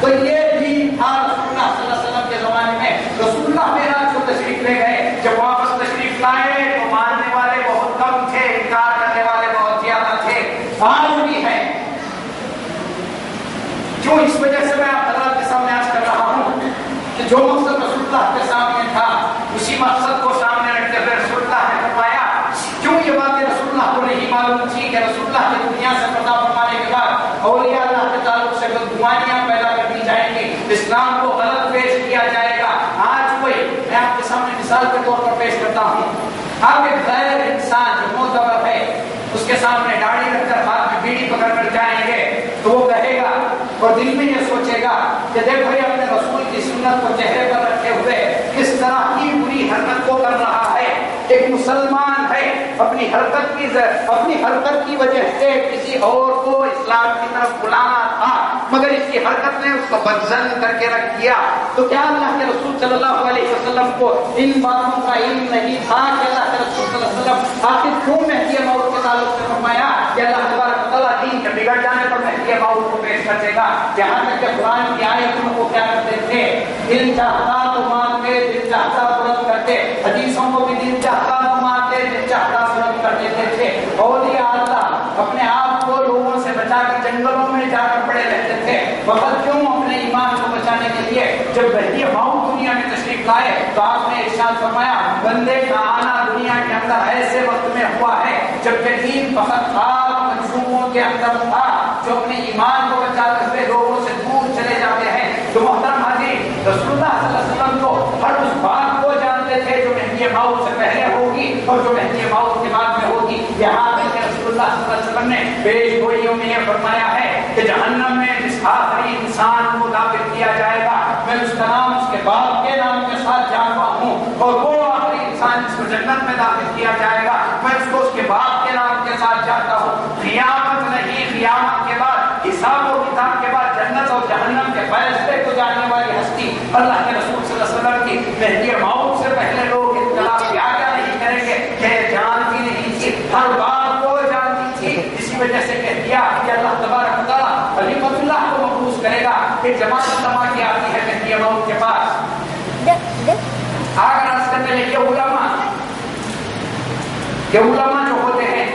تو یہ بھی تھا رسول اللہ صلی اللہ علیہ وسلم کے زمانے میں. رسول اللہ معراج کو تشریف لے گئے, جب واپس تشریف لائے تو ماننے والے بہت کم تھے, انکار کرنے والے بہت زیادہ تھے. آج بھی ہے. کیوں, اس وجہ سے میں آپ حضرات کے سامنے عرض کر رہا ہوں کہ جو مقصد رسول اللہ کے سامنے تھا اسی مقصد کو سامنے رکھتے ہوئے رسول اللہ نے فرمایا کیوں یہ باتیں رسول اللہ کو نہیں معلوم تھی کہ رسول اللہ کی دنیا سے پردہ فرمانے کے بعد اولیاء اللہ کے تعلق سے بدگمانیاں پیدا کر دی جائیں گی, اسلام کو غلط پیش کیا جائے گا. آج کوئی, میں آپ کے سامنے مثال کے طور پر پیش کرتا ہوں, آپ ایک غیر انسان جو معتبر ہے اس کے سامنے داڑھی رکھ کر ہاتھ میں بیڑی پکڑ کر جائیں گے تو وہ کہے گا اور دل میں یہ سوچے گا کہ دیکھو یہ اپنے رسول کی سنت کو چہرے پر رکھے ہوئے کس طرح کی بری حرکت کو کر رہا ہے. ایک مسلمان ہے, اپنی حرکت کی وجہ سے کسی اور کو اسلام کی طرف بلانا تھا مگر اس کی حرکت نے اس کو بدزن کر کے رکھ دیا. تو کیا اللہ کے رسول صلی اللہ علیہ وسلم کو ان باتوں کا علم نہیں تھا کہ اللہ کے رسول صلی اللہ علیہ وسلم آخر کیوں مہدی موعود کے تعلق سے فرمایا کہ اللہ تبارک و تعالیٰ دین کے بگڑ جانے پر مہدی موعود کو پیش کر دے گا. یہاں تک کہ قرآن کی آیتوں کو کیا کرتے تھے, دل چاہتا تو مانتے, دل چاہتا بلند کرتے, حدیثوں کو بھی دل چاہتا تو مانتے, دل چاہتا بلند کر دیتے تھے. اولیاء اللہ اپنے آپ کو لوگوں سے بچا کر جنگلوں میں وقت کیوں اپنے ایمان کو بچانے کے لیے جب مہدی موعود دنیا میں تشریف لائے تو آپ نے ارشاد فرمایا بندے کا آنا دنیا کے اندر ایسے وقت میں ہوا ہے جب کہ دین فقط خاص منصوبوں کے اندر تھا جو اپنے ایمان کو بچاتے ہوئے لوگوں سے دور چلے جاتے ہیں. تو محترم حاضرین رسول اللہ صلی اللہ علیہ وسلم تو ہر اس بات کو جانتے تھے جو مہدی موعود سے پہلے ہوگی اور جو مہدی موعود کے بعد میں ہوگی. یہاں تک کہ رسول اللہ صلی اللہ علیہ وسلم نے پیش گوئیوں میں یہ فرمایا ہے کہ جہنم میں جس آخری انسان کو داخل کیا جائے گا میں اس کا نام اس کے باپ کے نام کے ساتھ جانتا ہوں اور وہ آخری انسان جس کو جنت میں داخل کیا جائے گا میں اس کو اس کے باپ کے نام کے ساتھ جانتا ہوں. قیامت نہیں, قیامت کے بعد حساب و کتاب کے بعد جنت اور جہنم کے فیصلے کو جاننے والی ہستی اللہ کے رسول صلی اللہ علیہ وسلم کی مہدی موعود سے پہلے لوگ اطلاع کیا نہیں کریں گے کہ جانتی نہیں تھی, ہر بات کو جانتی تھی. اسی وجہ سے کہہ دیا کہ اللہ تبارک و تعالیٰ خلیفۃ اللہ کو مخصوص کرے گا کہ جماعت علماء کی آتی ہے مہدی موعود کے پاس. آگر عرض کرنے لگے علماء جو ہوتے ہیں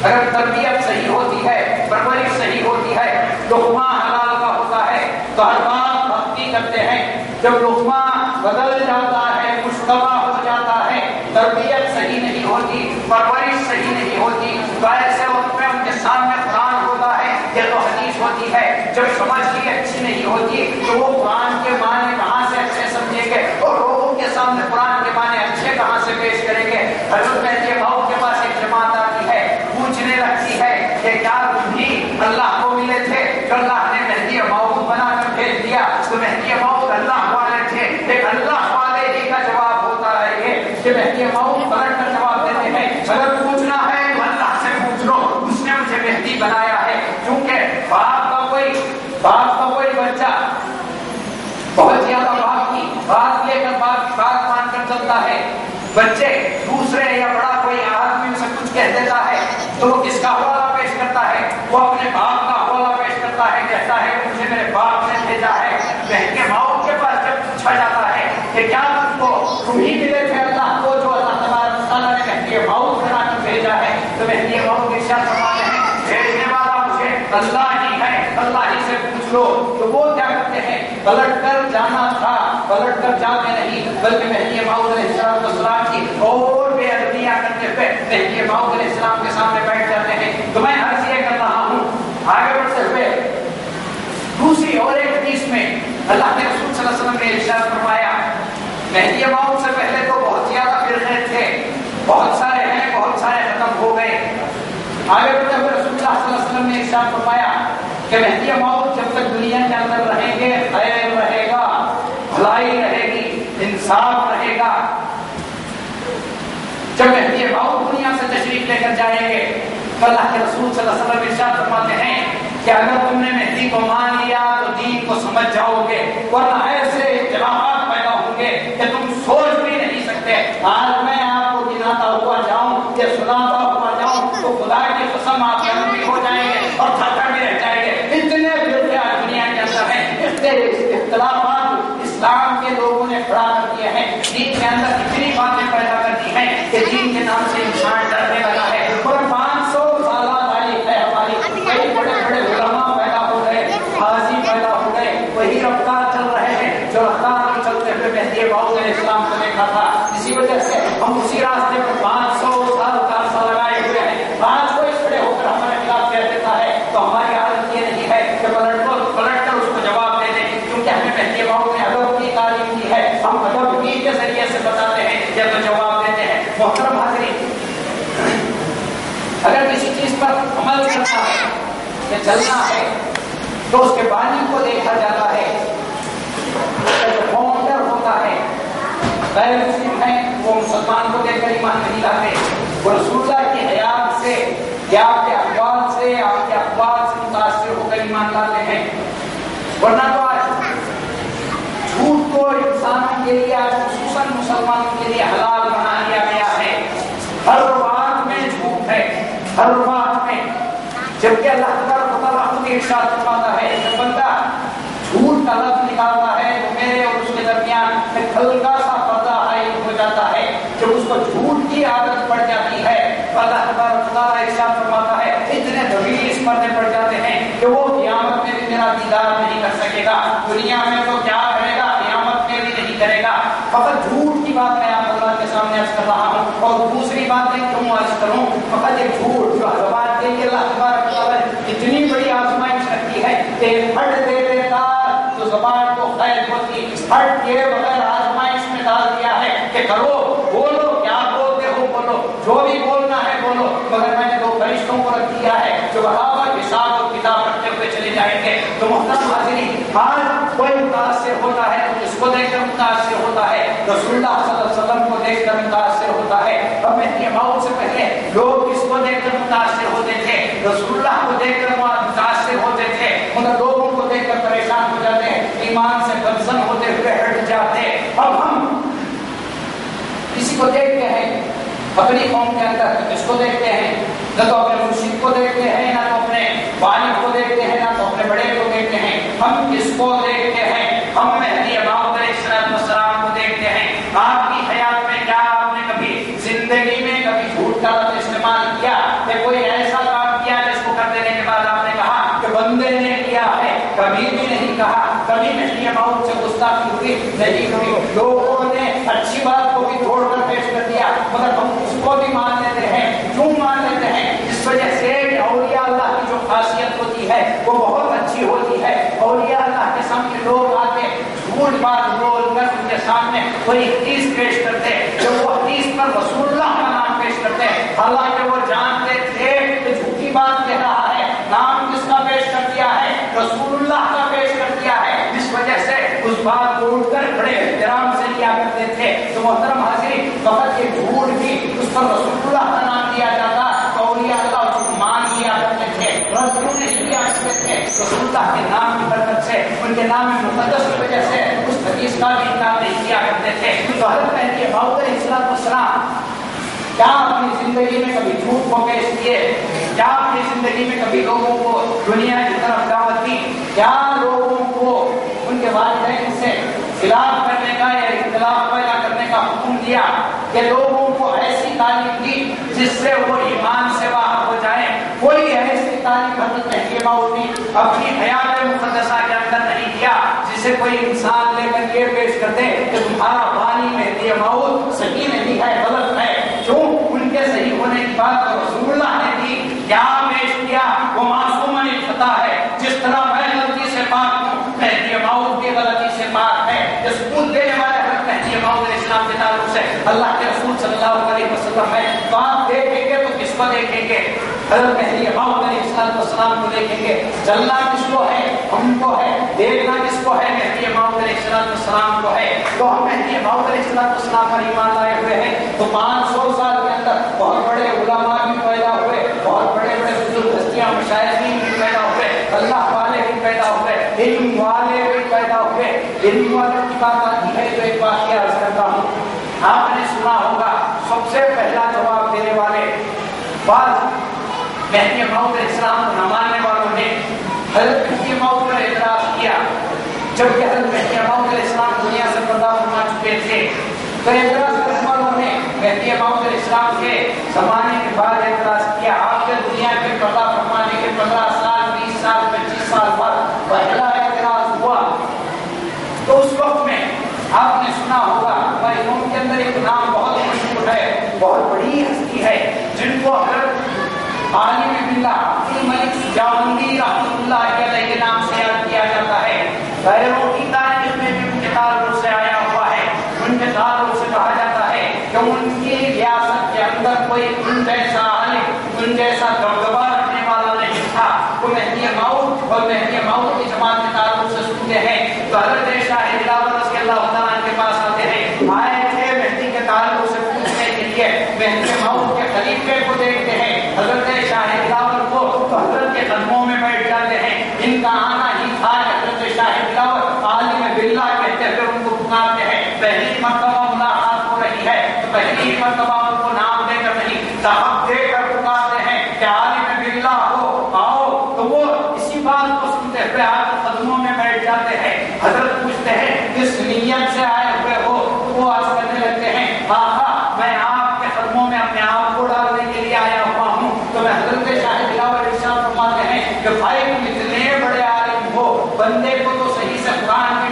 اگر تربیت صحیح ہوتی ہے, پرورش صحیح ہوتی ہے, لقمہ حلال کا ہوتا ہے تو ہر بات بھکتی کرتے ہیں. جب لقمہ بدل جاتا ہے, مشتبہ ہو جاتا ہے, تربیت صحیح نہیں ہوتی, پرورش صحیح نہیں ہوتی تو ایسے وقت میں ان کے سامنے قرآن ہوتا ہے یا تو حدیث ہوتی ہے. جب سمجھ ہی اچھی نہیں ہوتی تو وہ قرآن کے معنی کہاں سے اچھے سمجھیں گے اور لوگوں کے سامنے قرآن کے معنی اچھے کہاں سے پیش کریں گے. حضرت مہدی موعود کے پاس ایک جماعت آتی ہے, پوچھنے لگتی ہے کہ کیا تم بھی اللہ کو ملے تھے جو اللہ نے مہدی موعود بنا کر بھیج دیا. تو مہدی موعود اللہ والے تھے. ایک اللہ والے ہی کا جواب ہوتا ہے یہ کہ مہدی موعود پلٹ کر جواب دیتے ہیں اگر پوچھنا ہے تو اللہ سے پوچھ لو, اس نے مجھے مہدی بنایا ہے. کیونکہ باپ کا کوئی بچہ بہت زیادہ باپ کی بات لے کر باپ کی بات مان کر چلتا ہے. بچے دوسرے یا بڑا کوئی آدمی اسے کچھ کہہ دیتا ہے تو وہ کس کا حوالہ پیش کرتا ہے, وہ اپنے باپ کا حوالہ پیش کرتا ہے, کہتا ہے کہ مجھے میرے باپ نے بھیجا ہے. مہدی موعود کے پاس جب پوچھا جاتا ہے کہ کیا تم ہی ملے تھے اللہ کو جو اللہ تبارک و تعالیٰ نے مہدی موعود بنا کر بھیجا ہے, تو مہدی موعود ارشاد فرماتے ہیں بھیجنے والا مجھے اللہ ہی ہے, اللہ ہی سے پوچھ لو. تو وہ کیا کرتے ہیں, پلٹ کر جانا تھا, پلٹ کر جاتے نہیں بلکہ مہدی موعود علیہ السلام کی اور بے ادبیاں کرتے ہوئے مہدی موعود علیہ السلام کے سامنے بیٹھ جاتے ہیں. تو میں عرض یہ کر رہا ہوں آگے بڑھتے ہوئے دوسری اور ایک حدیث میں اللہ کے رسول صلی اللہ علیہ وسلم نے ارشاد فرمایا مہدی موعود سے پہلے تو بہت زیادہ فرقے تھے, بہت سارے ہیں, بہت سارے ختم ہو گئے. آگے بڑھتے ہوئے رسول اللہ صلی اللہ علیہ وسلم نے ارشاد فرمایا کہ مہدی موعود جب تک دنیا کے اندر رہیں گے خیر رہے گا, بھلائی رہے گی, انصاف رہے گا. جب مہدی موعود دنیا سے تشریف لے کر جائیں گے تو اللہ کے رسول صلی اللہ علیہ وسلم ارشاد فرماتے ہیں کہ اگر تم نے مہدی کو مان لیا تو دین کو سمجھ جاؤ گے, ورنہ ایسے اختلافات پیدا ہوں گے کہ تم سوچ بھی نہیں سکتے. آج میں آپ کو گناتا ہوا جاؤں یا سناتا ہوا جاؤں تو خدا کی قسم آپ بھی ہو جائیں گے اور تھکا بھی رہ جائیں گے. اتنے فرقے آج دنیا کے اندر ہیں, اختلافات اسلام کے لوگوں نے کھڑا کر دیے ہیں. دین کے اندر اتنی باتیں پیدا کر دی ہیں کہ دین کے نام سے انسان ڈرنے لگا ہے. اور 500 سالہ تاریخ ہے ہماری, کئی بڑے بڑے علماء پیدا ہو گئے, حاجی پیدا ہو گئے, وہی رفتار چل رہے ہیں جو رفتار میں چلتے ہوئے مہدی موعود علیہ السلام کو دیکھا تھا. اسی وجہ سے ہم اسی راستے پر 500 سال کا عرصہ لگائے ہوئے ہیں. آج کوئی کھڑے ہو کر ہمارے خلاف کہہ دیتا ہے تو ہماری عادت یہ نہیں ہے کہ پلٹ کر اس کو جواب دے دیں, کیونکہ ہمیں مہدی موعود نے ادب کی تعلیم دی ہے. ہم ادب ہی کے ذریعے سے بتاتے ہیں یا تو جواب دیتے ہیں. محترم حاضرین, اگر کسی چیز پر عمل کرنا ہے یا چلنا ہے تو اس کے بانی کو دیکھا جاتا ہے. جو فاؤنڈر ہوتا ہے غیر مسلم ہیں وہ مسلمان کو دیکھ کر ایمان نہیں لاتے, وہ رسول اللہ کی حیات سے یا آپ کے اقوال سے, آپ کے اقوال سے متاثر ہو کر ایمان لاتے ہیں. ورنہ تو آج جھوٹ کو انسانوں کے لیے, آج خصوصاً مسلمانوں کے لیے حلال بنا دیا گیا ہے. ہر بات میں جھوٹ ہے, ہر بات میں, جبکہ اللہ تبارک و تعالیٰ خود ارشاد فرماتا ہے جب بندہ جھوٹ کا لفظ نکالتا ہے تو میرے اور اس کے درمیان ایک ہلکا سا پردہ عائد ہو جاتا ہے. جب اس کو جھوٹ کی عادت پڑ جاتی ہے تو اللہ تبارک و تعالیٰ ارشاد فرماتا ہے اتنے طویل اس پردے پڑ جاتے ہیں کہ وہ قیامت میں بھی میرا دیدار نہیں دنیا میں تو کیا کرے گا قیامت میں بھی نہیں کرے گا. فقط جھوٹ کی بات میں آپ اللہ کے سامنے عرض کر رہا ہوں. اور دوسری بات میں کیوں عرض کروں, فقط ایک جھوٹ جو زبان کے لیے اللہ تبارک و تعالیٰ نے اتنی بڑی آزمائش رکھی ہے کہ پھٹ دے دیتا تو زبان کو خیر ہوتی, پھٹ کے بغیر آزمائش میں ڈال دیا ہے کہ کرو بولو, کیا بولتے ہو بولو, جو بھی بولنا ہے بولو, مگر میں نے دو فرشتوں کو رکھ دیا ہے جو برابر حساب اور کتاب رکھتے ہوئے چلے جائیں گے. تو محترم حاضرین, آج کوئی متاثر ہوتا ہے تو اس کو دیکھ کر متاثر ہوتا ہے, رسول اللہ صلی اللہ علیہ وسلم کو دیکھ کر متاثر ہوتا ہے. اب مہدی موعود سے پہلے لوگ کس کو دیکھ کر متاثر ہوتے تھے؟ رسول اللہ کو دیکھ کر متاثر ہوتے تھے, مگر لوگوں کو دیکھ کر پریشان ہو جاتے ہیں, ایمان سے بدزن ہوتے ہوئے ہٹ جاتے. اب ہم کسی کو دیکھتے ہیں اپنی قوم کے اندر, کس کو دیکھتے ہیں؟ نہ تو اپنے مرشد کو دیکھتے ہیں, نہ تو اپنے والد کو دیکھتے ہیں, نہ تو اپنے بڑے کو دیکھتے ہیں. ہم کس کو دیکھتے ہیں؟ ہم مہدی موعود علیہ السلام کو دیکھتے ہیں. آپ کی حیات میں کیا آپ نے کبھی زندگی میں کبھی جھوٹ کا لفظ استعمال کیا کہ کوئی ایسا کام کیا جس کو کر دینے کے بعد آپ نے کہا کہ بندے نے کیا ہے؟ کبھی بھی نہیں کہا. کبھی مہدی موعود سے گستاخی ہوئی نہیں ہوئی. لوگوں نے اچھی بات کو بھی توڑ کر پیش کر دیا, مگر ہم اس کو بھی مان لیتے ہیں. کیوں مان لیتے ہیں؟ اس وجہ سے اولیاء اللہ کی جو خاصیت ہوتی ہے وہ بہت اچھی ہوتی ہے. اولیاء اللہ کے سامنے لوگ آتے جھوٹ بات بول کر ان کے سامنے کوئی حدیث پیش کرتے, جو وہ حدیث پر رسول اللہ کا نام پیش کرتے, حالانکہ وہ جانتے تھے کہ جھوٹی بات کہہ رہا ہے. نام کس کا پیش کر دیا ہے؟ رسول اللہ کا پیش کر دیا ہے, جس وجہ سے اس بات کو اٹھ کر بڑے احترام سے لیا کرتے تھے. تو محترم حاضرین, فقط یہ جھوٹ بھی اس پر رسول اللہ کا نام دیا جاتا تو اولیاء اللہ اس کو مان لیا کرتے تھے, رد کیوں نہیں کیا کرتے تھے؟ رسول اللہ کے نام کی برکت سے, ان کے نام مقدس کی وجہ سے اس حدیث کا بھی انکار نہیں کیا کرتے تھے. تو حضرت مہدی موعود علیہ السلام کیا اپنی زندگی میں کبھی جھوٹ کو پیش کیے؟ کیا اپنی زندگی میں کبھی لوگوں کو دنیا کی طرف دعوت دی؟ کیا لوگوں کو ان کے والدین سے خلاف کرنے کا یا اختلاف پیدا کرنے کا حکم دیا کہ لوگوں کو ایسی تعلیم دی جس سے وہ ایمان سے باہر ہو جائیں؟ کوئی ایسی تعلیم حضرت مہدی موعود نے اپنی حیات مقدسہ کے اندر نہیں دیا جسے کوئی انسان لے کر یہ پیش کرتے کہ تمہارا بانی مہدی موعود صحیح نہیں ہے, غلط ہے. کیوں؟ ان کے صحیح ہونے کی بات تو رسول اللہ نے دی. کیا پیش کیا؟ وہ معصوم الخطا ہے. جس طرح میں غلطی سے پاک ہوں, مہدی موعود بھی غلطی سے پاک ہے. اس سکون دینے والے حضرت مہدی موعود علیہ السلام کے تعلق سے اللہ کے رسول صلی اللہ علیہ وسلم ہے. تو آپ دیکھیں گے تو کس کو دیکھیں گے؟ حضرت مہدی موعود علیہ السلام کو دیکھیں گے. چلنا کس کو ہے؟ ہم کو ہے. دیکھنا کس کو ہے؟ مہدی موعود علیہ السلام کو ہے. تو ہم مہدی موعود علیہ السلام پر ایمان لائے ہوئے ہیں. تو 500 سال کے اندر بہت بڑے علماء بھی پیدا ہوئے, بہت بڑے بڑے بزرگ ہستیاں مشائخین بھی پیدا ہوئے, اللہ والے بھی پیدا ہوئے, علم والے بھی پیدا ہوئے. علم والوں کی بات آتی ہے تو ایک واقعہ عرض کرتا ہوں. آپ نے سنا ہوگا سب سے پہلا جواب دینے والے بعض مہدی موعود علیہ السلام کو نہ ماننے والوں نے حضرت مہدی موعود پر اعتراض کیا. جبکہ حضرت مہدی موعود علیہ السلام دنیا سے پردہ فرما چکے تھے, تو اعتراض کرنے والوں نے مہدی موعود علیہ السلام کے زمانے کے بعد اعتراض کیا. آپ کے دنیا کے پردہ فرمانے کے 15 سال 20 سال 25 سال بعد پہلا اعتراض ہوا. تو اس وقت میں آپ نے سنا ہوگا ہمارے قوم کے اندر ایک نام بہت مشہور ہے, بہت بڑی ہستی ہے, جن کو حضرت عالم باللہ عبد الملک جہانگیر رحمۃ اللہ علیہ کے نام سے یاد کیا جاتا ہے. غیروں کی تاریخ میں بھی ان کے تعلق سے آیا ہوا ہے. ان کے تعلق سے کہا جاتا ہے کہ ان کی ریاست کے اندر کوئی ان جیسا عالم, ان جیسا دبدبا رکھنے والا نہیں تھا. وہ مہدی موعود اور مہدی موعود کی جماعت کے تعلق سے سنتے ہیں تو حضرت شاہ بلاول رضی اللہ تعالیٰ کے پاس آتے ہیں. آئے تھے مہدی کے تعلق سے پوچھنے کے لیے. مہدی موعود کے خلیفے کو دیکھتے ہیں حضرت شاہ بلاول کو, تو حضرت کے قدموں میں بیٹھ جاتے ہیں. ان کا آنا ہی تھا کہ حضرت شاہ بلاول عالم باللہ کہتے ہوئے ان کو پکارتے ہیں. پہلی مرتبہ ملاقات ہو رہی ہے تو پہلی مرتبہ ان کو نام دے کر نہیں, لقب دے کر پکارتے ہیں کہ عالم باللہ ہو, آؤ. تو وہ اسی بات کو سنتے ہوئے آپ کے قدموں میں بیٹھ جاتے ہیں. حضرت پوچھتے ہیں کس نیت سے آئے ہوئے ہو؟ تو وہ عرض کرنے لگتے ہیں آقا میں آپ کے قدموں میں اپنے آپ کو ڈالنے کے لیے آیا ہوا ہوں. تو میں حضرت شاہ بلاول ارشاد فرماتے ہیں کہ بھائی تم اتنے بڑے عالم ہو, بندے کو تو صحیح سے قرآن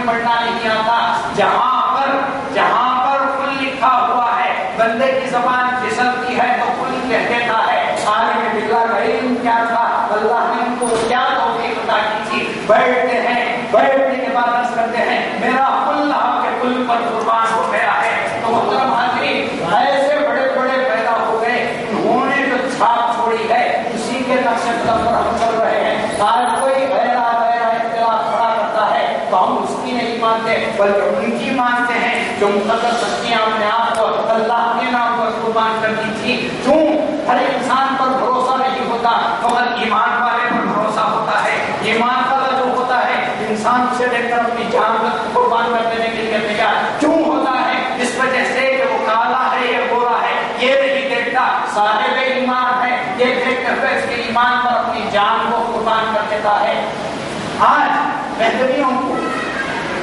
جہاں پر کل لکھا ہوا ہے بندے کی زبان پھسلتی ہے تو کل کہہ دیتا ہے. عالم باللہ کا علم کیا تھا, اللہ نے ان کو کیا توفیق عطا کی تھی. بیٹھتے ہیں, بیٹھنے کے بعد عرض کرتے ہیں میرا کل آپ کے کل پر قربان ہو گیا ہے. تو محترم حاضرین, ایسے بڑے بڑے پیدا ہو گئے, انہوں نے جو چھاپ چھوڑی ہے اسی کے نقش قدم پر ہم چل رہے ہیں. آج کوئی غیرہ اختلاف کھڑا کرتا ہے تو ہم اس کی نہیں مانتے بلکہ ان کی مانتے ہیں جو مقدس ہستیاں اپنے آپ کو اللہ کے نام پر قربان کر دی تھی. کیوں ہر انسان پر بھروسہ نہیں ہوتا مگر ایمان والے پر بھروسہ ہوتا ہے. ایمان والا جو ہوتا ہے انسان سے دیکھ کر اپنی جان قربان کر دینے کے لیے تیار کیوں ہوتا ہے؟ اس وجہ سے کہ وہ کالا ہے یا گورا ہے یہ نہیں دیکھتا, صاحب ایمان ہے یہ دیکھ کر اس کے ایمان پر اپنی جان کو قربان کر دیتا ہے. آج مہدویوں کو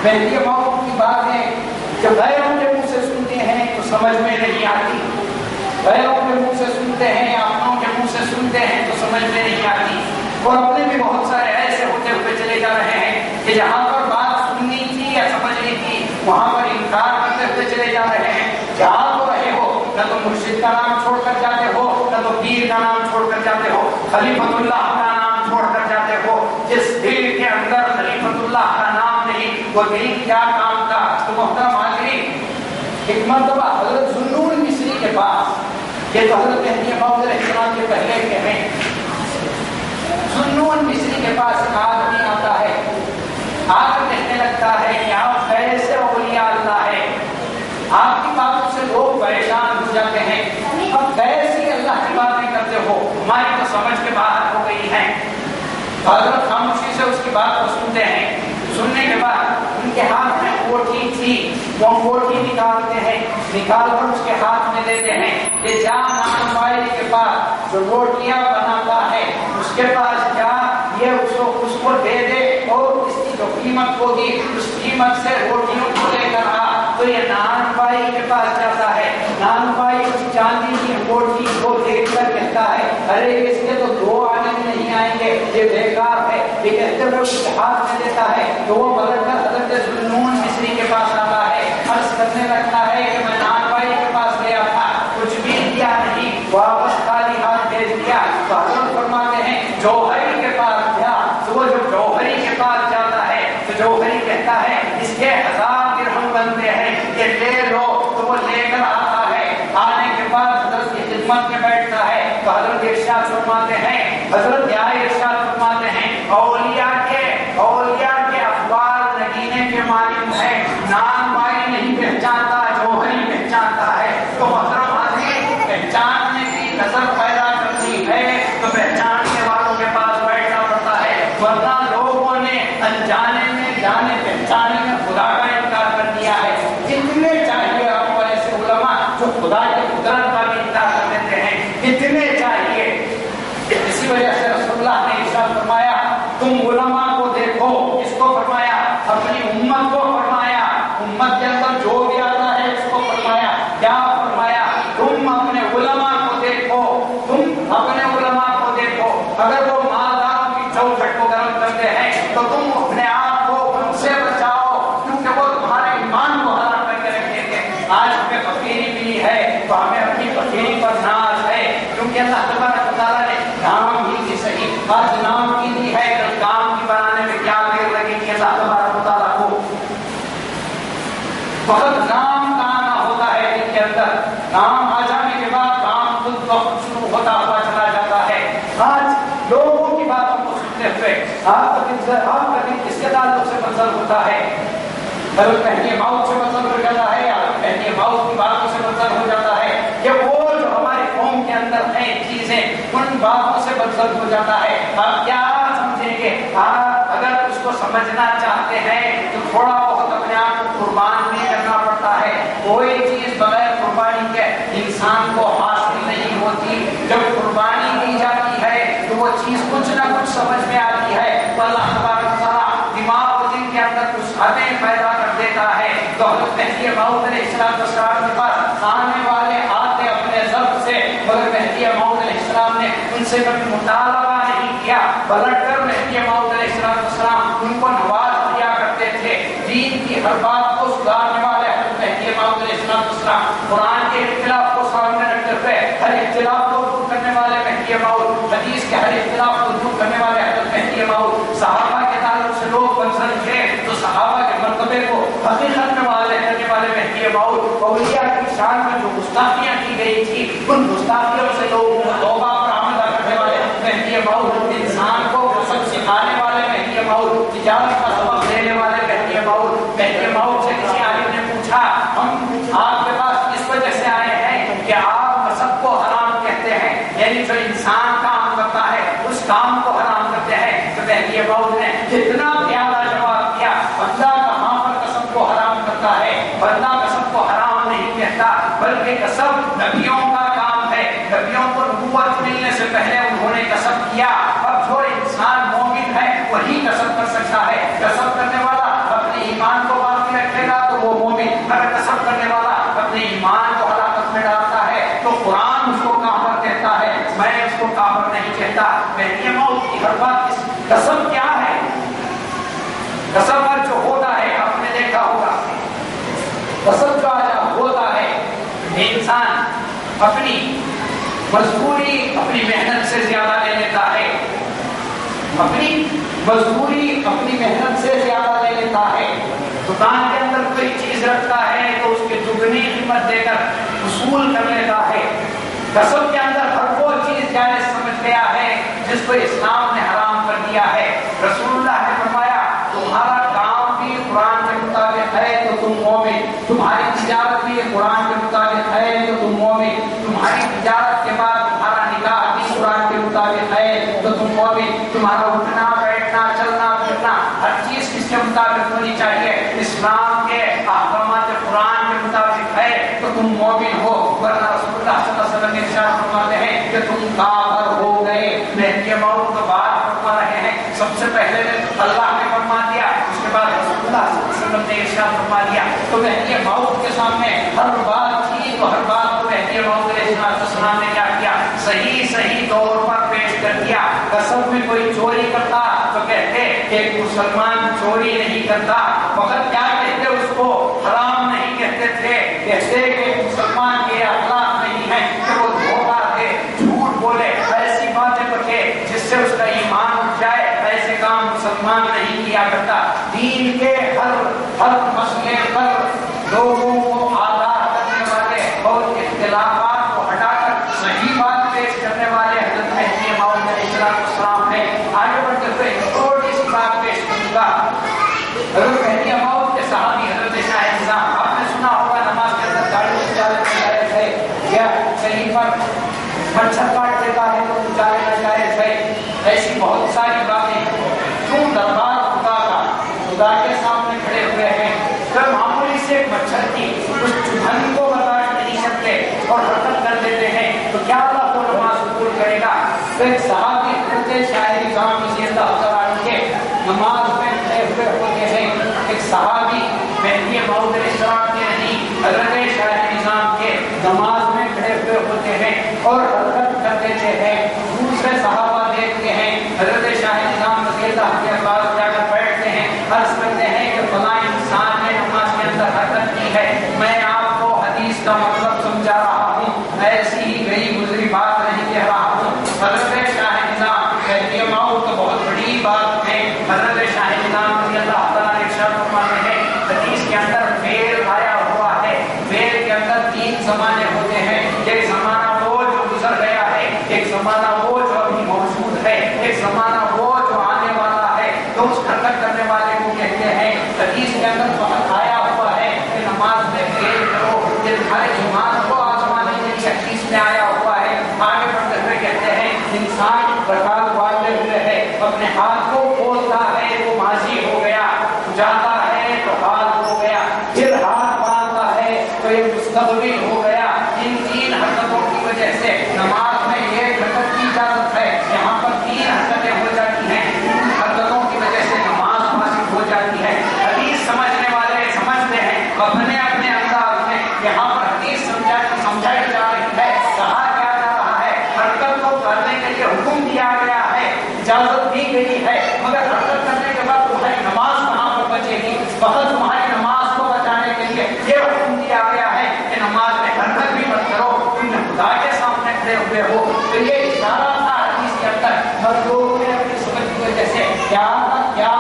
مہدی موت کی باتیں جب غیروں کے منہ سے سنتے ہیں تو سمجھ میں نہیں آتی, غیروں کے منہ سے سنتے ہیں, اپنوں کے منہ سے سنتے ہیں تو سمجھ میں نہیں آتی. اور اپنے بھی بہت سارے ایسے ہوتے ہوئے چلے جا رہے ہیں کہ جہاں پر بات سننی تھی یا سمجھنی تھی وہاں پر انکار کرتے ہوئے چلے جا رہے ہیں. جہاں تو رہے ہو نہ تو مرشد کا نام چھوڑ کر جاتے ہو, نہ تو پیر کا نام چھوڑ کر جاتے ہو, خلیفۃ اللہ کا نام چھوڑ کر جاتے ہو. جس دل کے اندر خلیفۃ اللہ کا نام نہیں وہ دل کیا کام کا. تو محترم حاضرین, ایک مرتبہ حضرت ذوالنون مصری کے پاس, یہ تو حضرت مہدی موعود علیہ السلام کے پہلے کے ہیں, ذوالنون مصری کے پاس ایک آدمی آتا ہے, آ کر کہنے لگتا ہے کہ آپ کیسے اولیاء اللہ ہے, آپ کی باتوں سے لوگ پریشان ہو جاتے ہیں, اب کیسی اللہ کی باتیں کرتے ہو, ہماری تو سمجھ کے باہر ہو گئی ہے. حضرت خاموشی سے اس کی بات کو سنتے ہیں. سننے کے بعد ان کے ہاتھ میں انگوٹھی تھی, وہ انگوٹھی نکالتے ہیں, نکال کر اس کے ہاتھ میں دیتے ہیں کہ جا نان بھائی کے پاس جو روٹیاں بناتا ہے اس کے پاس جا, یہ اس کو دے دے اور اس کی جو قیمت ہوگی اس قیمت سے روٹیوں کو لے کر آ. تو یہ نان بھائی کے پاس جاتا ہے, نان بھائی اس چاندی کی انگوٹھی کو دیکھ کر کہتا ہے ارے اس کے تو 2 آدمی نہیں آئیں گے, یہ بیکار ہے. یہ کہتے ہوئے اس کے ہاتھ میں دیتا ہے تو وہ بدل کر حضرت ذوالنون مصری کے پاس آتا ہے, عرض کرنے لگتا ہے کہ میں نان بھائی کے پاس گیا تھا, کچھ بھی دیا نہیں, واپس خالی ہاتھ بھیج دیا. تو حضرت فرماتے ہیں جوہری کے پاس گیا, تو وہ جو جوہری کے پاس جاتا ہے تو جوہری کہتا ہے اس کے 1000 درہم بنتے ہیں, یہ لے لو. تو وہ لے کر آتا ہے, آنے کے بعد حضرت کی خدمت میں بیٹھتا ہے تو حضرت ارشاد فرماتے ہیں, حضرت کیا ارشاد فرماتے ہیں اولیاء کے اخبار نگینے کے مالک ہے, نام بھائی نہیں پہچانتا, جوہری پہچانتا ہے. تو محترم حاضرین, پہچاننے کی نظر پیدا کرتی ہے تو پہچاننے والوں کے پاس بیٹھنا پڑتا ہے, ورنہ لوگوں نے انجانے میں جانے پہچانے میں خدا کا انکار کر دیا ہے. کتنے چاہیے آپ کو ایسے علماء جو خدا کی قدرت کا بھی انکار کر دیتے ہیں, کتنے چاہیے. اسی وجہ سے رسول اللہ نے ارشاد فرمایا تم علماء کو دیکھو, اس کو فرمایا اپنی امت کو فرمایا, امت کے اندر جو بھی آتا ہے اس کو فرمایا, کیا فرمایا تم اپنے علماء کو دیکھو, تم اپنے علماء کو دیکھو. اگر وہ مالداروں کی چوکھٹ کو گرم کرتے ہیں تو تم اپنے آپ کو ان سے بچاؤ, کیونکہ وہ تمہارے ایمان کو حرام کر کے رکھیں گے. آج ہمیں فقیری ملی ہے تو ہمیں اپنی فقیری پر ناز ہے, کیونکہ اللہ تبارک و تعالیٰ نے نام ہی کی صحیح آج نام کی دی ہے, کل کام کی بنانے میں کیا دیر لگے گی اللہ تبارک و تعالیٰ کو. بہت نام کا آنا ہوتا ہے دل کے اندر, نام آ جانے کے بعد کام خود بخود شروع ہوتا ہوا چلا جاتا ہے. آج لوگوں کی باتوں کو سنتے ہوئے آپ کا دل کس کے تعلق سے منظر ہوتا ہے, حضرت مہدی موعود سے منظر ہو جاتا ہے, حضرت مہدی موعود کی باتوں سے منظر ہو جاتا ہے کہ وہ جو ہمارے قوم کے اندر ہیں چیزیں ان باتوں سے منظر ہو جاتا ہے. آپ کیا سمجھیں گے, آپ اگر اس کو سمجھنا چاہتے ہیں تو تھوڑا بہت اپنے آپ کو قربان بھی کرنا پڑتا ہے. کوئی چیز بغیر قربانی کے انسان کو حاصل نہیں ہوتی. جب قربانی دی جاتی ہے تو وہ چیز کچھ نہ کچھ سمجھ میں آتی ہے. اللہ تبارک و تعالیٰ دماغ و دل کے اندر کچھ ہمیں پیدا کر دیتا ہے. تو حضرت مہدی موعود علیہ السلام کے پاس آنے والے آتے اپنے ضرب سے, مگر مہدی موعود علیہ السلام نے ان سے کبھی مطالبہ نہیں کیا, پلٹ کر مہدی موعود علیہ السلام ان کو نواز دیا کرتے تھے. دین کی ہر بات کو سدھارنے والے حضرت مہدی موعود علیہ السلام، قرآن کے اختلاف کو سامنے رکھتے ہوئے ہر اختلاف کو دور کرنے والے مہدی موعود، حدیث کے ہر اختلاف کو دور کرنے والے حضرت مہدی موعود، صحابہ کے تعلق سے لوگ منظر تھے تو صحابہ کے مرتبے کو حقیقت میں واضح کرنے والے مہدی موعود، اولیاء کی شان میں جو گستاخیاں کی گئی تھی ان گستاخیوں سے لوگوں کو توبہ پر آمدہ کرنے والے مہدی موعود، انسان کو سب سکھانے والے مہدی موعود، تجارت کا سبق دینے والے مہدی موعود۔ مہدی موعود سے کسی عالم نے پوچھا ہم آپ کے پاس اس وجہ سے آئے ہیں کہ آپ کسب کو حرام کہتے ہیں، یعنی جو انسان کام کرتا ہے اس کام کو حرام کرتے ہیں۔ تو مہدی موعود نے کتنا پیارا جواب دیا، بندہ کہاں پر کسب کو حرام کرتا ہے، بندہ کسب کو حرام نہیں کہتا بلکہ کسب نبیوں کا کام ہے، نبیوں کو نبوت ملنے سے پہلے انہوں نے کسب کیا، اب جو انسان مومن ہے وہی کسب کر سکتا ہے۔ کسب کرنے والا اپنے ایمان کو باقی رکھے گا تو وہ مومن، اگر کسب کرنے والا اپنے ایمان کو ہلاکت میں ڈالتا ہے تو قرآن اس کو کافر کہتا ہے، میں اس کو کافر نہیں کہتا۔ مہدی موعود کی ہر بات کسب کیا ہے، کسب پر جو ہوتا ہے آپ نے دیکھا ہوگا، کسب کا جب ہوتا ہے انسان اپنی مزدوری اپنی محنت سے زیادہ لے لیتا ہے، اپنی مزدوری اپنی محنت سے زیادہ لے لیتا ہے۔ دکان کے اندر کوئی چیز رکھتا ہے تو اس کی دگنی قیمت دے کر وصول کر لیتا ہے۔ کسب کے اندر ہر وہ چیز جائز سمجھ گیا ہے جس کو اسلام نے حرام کر دیا ہے۔ رسول اللہ نے فرمایا تمہارا کام بھی قرآن کے مطابق ہے تو تم مومن، تمہاری تجارت بھی قرآن کے مطابق ہے تو تم مومن، تمہاری تجارت کے بعد تمہارا نکاح بھی قرآن کے مطابق ہے تو تم مومن، تمہارا اٹھنا بیٹھنا چلنا پھرنا ہر چیز کس کے مطابق ہونی چاہیے، اسلام کے احکامات قرآن کے مطابق ہے تو تم مومن ہو، ورنہ رسول اللہ صلی اللہ علیہ وسلم ارشاد فرماتے ہیں کہ تم کافر ہو گئے۔ مہدی موعود تو بات فرما رہے ہیں، سب سے پہلے اللہ نے فرما دیا، اس کے بعد رسول اللہ صلی اللہ علیہ وسلم نے ارشاد فرما دیا۔ تو مہدی موعود کے سامنے ہر بات تھی تو ہر بات کو مہدی موعود علیہ السلام نے کیا کیا، صحیح طور پر پیش کر دیا۔ کسب میں کوئی چوری کرتا تو کہتے کہ ایک مسلمان چوری نہیں کرتا، وقت کیا کہتے اس کو حرام نہیں کہتے تھے، کہتے کہ مسلمان کے اخلاق نہیں ہے کہ وہ دھوکہ دے، جھوٹ بولے، ایسی باتیں بکے جس سے اس کا ایمان اٹھ جائے، ایسے کام مسلمان نہیں کیا کرتا۔ دین کے ہر مسئلے پر لوگوں کو آگاہ کرنے والے اور اختلافات کو ہٹا کر صحیح بات پیش کرنے والے حضرت مہدی موعود علیہ السلام نے آگے بڑھتے ہوئے چھوٹی سی بات پیش کروں گا۔ حضرت مہدی موعود کے صحابی حضرت شاہ نظام، آپ نے سنا ہوگا نماز کے اندر داڑھی اجازت جائز ہے یا صحیح پر مچھر کاٹ دیتا ہے تو اجازت جائز ہے، ایسی بہت ساری باتیں کیوں دربار خدا کے سامنے کھڑے ہوئے ہیں، پھر معمولی سے ایک مچھر کی اس چبھن کو برداشت نہیں کرتے اور حرکت کر دیتے ہیں تو کیا اللہ کو نماز قبول کرے گا؟ ایک صحابی حضرت شاہ نظام رضی اللہ تعالیٰ کے نماز میں کھڑے ہوئے ہوتے ہیں، ایک صحابی مہدی موعود علیہ السلام کے نہیں حضرت شاہ نظام کے نماز میں کھڑے ہوئے ہوتے ہیں اور حرکت کر دیتے ہیں۔ دوسرے صحابہ دیکھتے ہیں حضرت شاہ نظام رضی اللہ کے پاس جا کر بیٹھتے ہیں، عرض کرتے ہیں کہ فلاں انسان نے نماز کے اندر حرکت کی ہے، میں آپ کو حدیث کا مطلب سمجھا رہا ہوں، ایسی ہی گئی گزری بات نہیں کہہ رہا ہوں۔ حضرت شاہ نظام مہدی موعود تو بہت بڑی بات ہے، حضرت شاہ نظام رضی اللہ تعالیٰ نے ارشاد فرماتے ہیں حدیث کے اندر فعل آیا ہوا ہے، فعل کے اندر تین زمانے ہوتے ہیں، ایک زمانہ وہ جو گزر گیا ہے، ایک زمانہ وہ جو ابھی موجود ہے، ایک زمانہ وہ جو آنے والا ہے، تو اس حرکت کرنے والے کو کہتے ہیں۔ حدیث کے اندر وقت آیا ہوا ہے کہ نماز میں فعل کرو، یہ تمہارے ایمان کو آزمانے کے لیے حدیث میں آیا ہوا ہے۔ آگے بڑھتے ہوئے کہتے ہیں انسان رکعت باندھے ہوئے ہے، اپنے ہاتھ کو کھولتا ہے تو ماضی ہو گیا، جاتا ہے تو حال ہو گیا، پھر ہاتھ باندھتا ہے تو یہ مستقبل ہو گیا۔ ان تین حرکتوں کی وجہ سے نماز میں ایک حرکت کی اجازت ہے، یہاں پر تین حرکتیں ہو جاتی ہیں، ان حرکتوں کی وجہ سے نماز فاسد ہو جاتی ہے۔ حدیث سمجھنے والے سمجھتے ہیں اپنے اپنے انداز میں، یہاں پر حدیث سمجھائی جا رہی ہے، کہا کیا جا رہا ہے، حرکت کو کرنے کے لیے حکم دیا گیا ہے، اجازت دی گئی ہے، مگر حرکت کرنے کے بعد تمہاری نماز کہاں پر بچے گی؟ وقت کھڑے ہوئے ہو. تو یہ اشارہ تھا حدیث کے اندر. اور لوگوں نے اپنی سمجھ کی وجہ سے کیا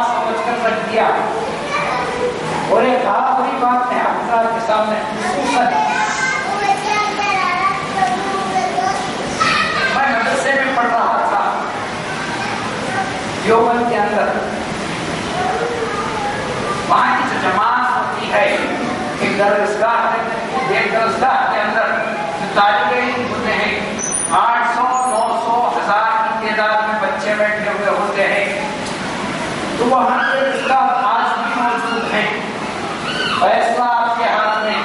سمجھ کر رکھ دیا. اور ایک آخری بات ہے حضرات کے سامنے خصوصاً میں مدرسے میں پڑھ رہا تھا دیوبند کے اندر. وہاں کی جو جماعت ہوتی ہے ایک درسگاہ کے اندر جو طالب علم ہوتے ہیں 800 900 1000 کی تعداد میں بچے بیٹھے ہوئے ہوتے ہیں. تو وہاں کے درسگاہ آج بھی موجود ہیں. فیصلہ آپ کے ہاتھ میں.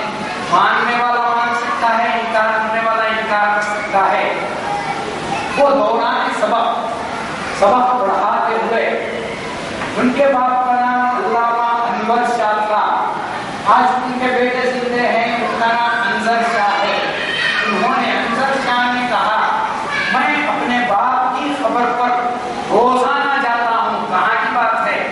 ماننے والا مان سکتا ہے, انکار کرنے والا انکار کر سکتا ہے. وہ دوران سبق پڑھاتے ہوئے ان کے باپ کا نام علامہ انور شاہ تھا. آج ان کے بیٹے زندے ہیں, ان کا نام انظر شاہ ہے. انہوں نے انظر شاہ نے کہا میں اپنے باپ کی خبر پر روزانہ جاتا ہوں. کہاں کی بات ہے؟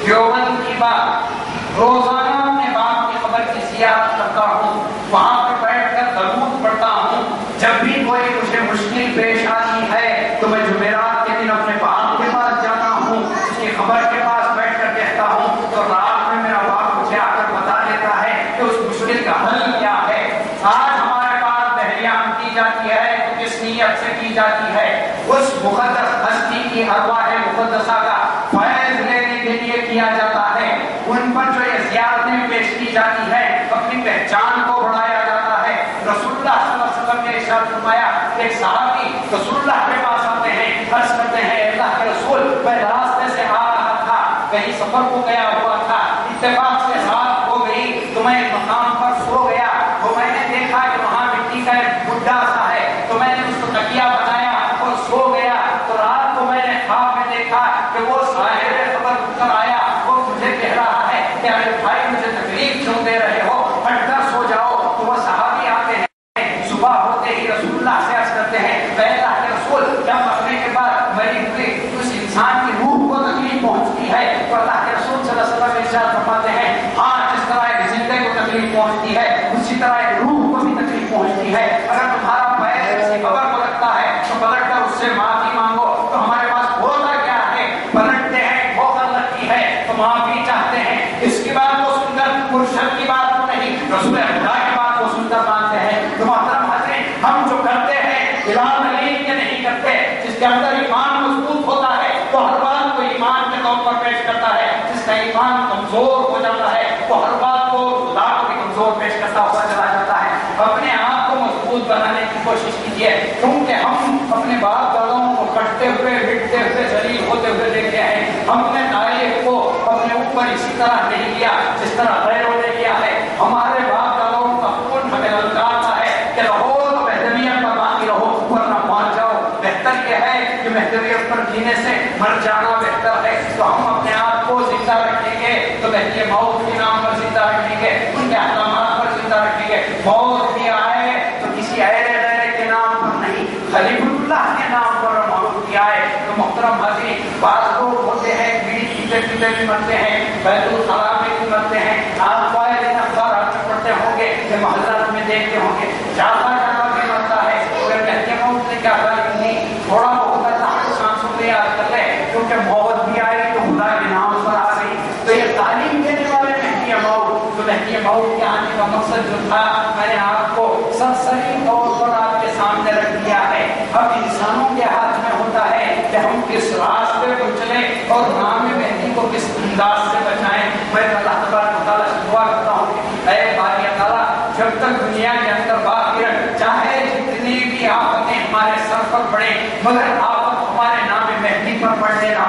دیوبند کی بات. روزانہ اپنے باپ کی خبر کی زیارت کرتا ہوں, وہاں پر بیٹھ کر درود پڑھتا ہوں. جب بھی کوئی مجھے مشکل پیش آتی ہے تو میں جمعرات کے دن اپنے باپ کے پاس جاتا ہوں, اس کی خبر کے پاس بیٹھ کر کہتا ہوں تو رات میں میرا باپ مجھے آ کر بتا دیتا ہے کہ اس مشکل کا حل کیا ہے. آج ہمارے پاس بحریان کی جاتی ہے تو کس نیت سے کی جاتی ہے؟ اس مقدس ہستی کی ارواح مقدسہ کا فیض لینے کے لیے کیا جاتا ہے. ان پر جو یہ زیارتیں پیش کی جاتی ہے اپنی پہچان کو بڑھایا جاتا ہے. رسول اللہ صلی اللہ علیہ وسلم نے ارشاد فرمایا ایک صحابی رسول اللہ کے پاس آتے ہیں, عرض کرتے ہیں اللہ کے رسول میں راستے سے آ رہا تھا, کہیں سفر کو گیا ہوا تھا, اتفاق سے رات ہو گئی تو میں ایک مقام پر سو گیا. تو میں نے دیکھا کہ وہاں مٹی کا ایک بڈھا سا ہے, تو میں نے اس کو تکیہ بنایا اور سو گیا. تو رات کو میں نے خواب میں دیکھا کہ وہ صاحب خبر اٹھ کر آیا, وہ مجھے کہہ رہا ہے کہ ارے بھائی مجھے تکلیف کیوں دے رہے ہو, ہٹ کر سو جاؤ. تو وہ صحابی آتے ہیں, صبح ہوتے ہی رسول اللہ سے عرض کرتے ہیں اللہ کے رسول کیا مرنے کے بعد مری ہوئی اس انسان کی روح کو تکلیف پہنچتی ہے؟ تو اللہ کے رسول صلی اللہ علیہ وسلم ارشاد فرماتے ہیں ہاں, جس طرح ایک زندے کو تکلیف پہنچتی ہے اسی طرح ایک روح کو بھی تکلیف پہنچتی ہے. اگر تمہارا پیر کسی خبر کو لگتا ہے تو پلٹ کر اس سے معافی مانگو. تو ہمارے پاس ہوتا کیا ہے, پلٹتے ہیں, ٹھوکر لگتی ہے تو معافی چاہتے ہیں. اس کی بات کو سن کر مرشد کی بات کو نہیں, رسول خدا کی بات کو سن کر مانتے ہیں. تو محترم حضرین, ہم جو کرتے ہیں اعلان دلیل کے نہیں کرتے. جس کے اندر ایمان مضبوط ہوتا ہے وہ ہر بات کو ایمان کے طور پر پیش کرتا ہے. جس کا ایمان کمزور ہو جاتا ہے وہ ہر بات کو خدا کو بھی کمزور پیش کرتا ہوا چلا جاتا ہے. اپنے آپ کو مضبوط بنانے کی کوشش کیجیے, کیونکہ ہم اپنے باپ داداؤں کو کٹتے ہوئے مٹتے ہوئے ذلیل ہوتے ہوئے دیکھے ہیں. ہم نے تاریخ کو اپنے اوپر اسی طرح نہیں لیا جس طرح غیروں نے لیا ہے. ہمارے باپ داداؤں کا خون ہمیں للکارتا ہے کہ رہو تو محدودیت پر باقی رہو ورنہ مر جاؤ. بہتر یہ ہے کہ محدودیت پر جینے سے مر جانا بہتر ہے. تو ہم اپنے آپ کو زندہ رکھیں گے تو مہدی موت کے نام پر زندہ رکھیں گے, ان کے احکامات پر زندہ رکھیں گے. موت بھی آئے تو کسی ایرے ڈیرے کے نام پر نہیں, خلیفہ اللہ کے نام پر موت بھی آئے. تو محترم حضرین, بعض لوگ ہوتے ہیں بیڑی پیتے پیتے بھی مرتے ہیں, بیت الخلاء میں بھی مرتے ہیں. آپ قائد اخبار آپ پڑھتے ہوں گے کہ محلات میں دیکھتے ہوں گے جاتا جاتا بھی مرتا ہے. اگر مہدی موت نے کیا کہا نہیں, تھوڑا بہت اللہ کو سانسوں میں یاد کر لے, کیونکہ موت بھی آئی تو خدا کے نام پر آ گئی. تو یہ تعلیم دینے والے مہدی موت, تو مہدی موت کے آنے کا مقصد جو تھا میں نے آپ کو سرسری طور پر آپ کے سامنے رکھ دیا ہے. اب انسانوں کے ہاتھ میں ہوتا ہے کہ ہم کس راستے پر چلیں اور نام مہدی کو کس انداز سے بچائیں. میں اللہ تبارک و تعالیٰ سے دعا کرتا ہوں اے باری تعالیٰ, جب تک دنیا کے اندر باقی رہ چاہے جتنی بھی آفتیں ہمارے سر پر پڑے, مگر آفت ہمارے نام مہدی پر پڑنے نہ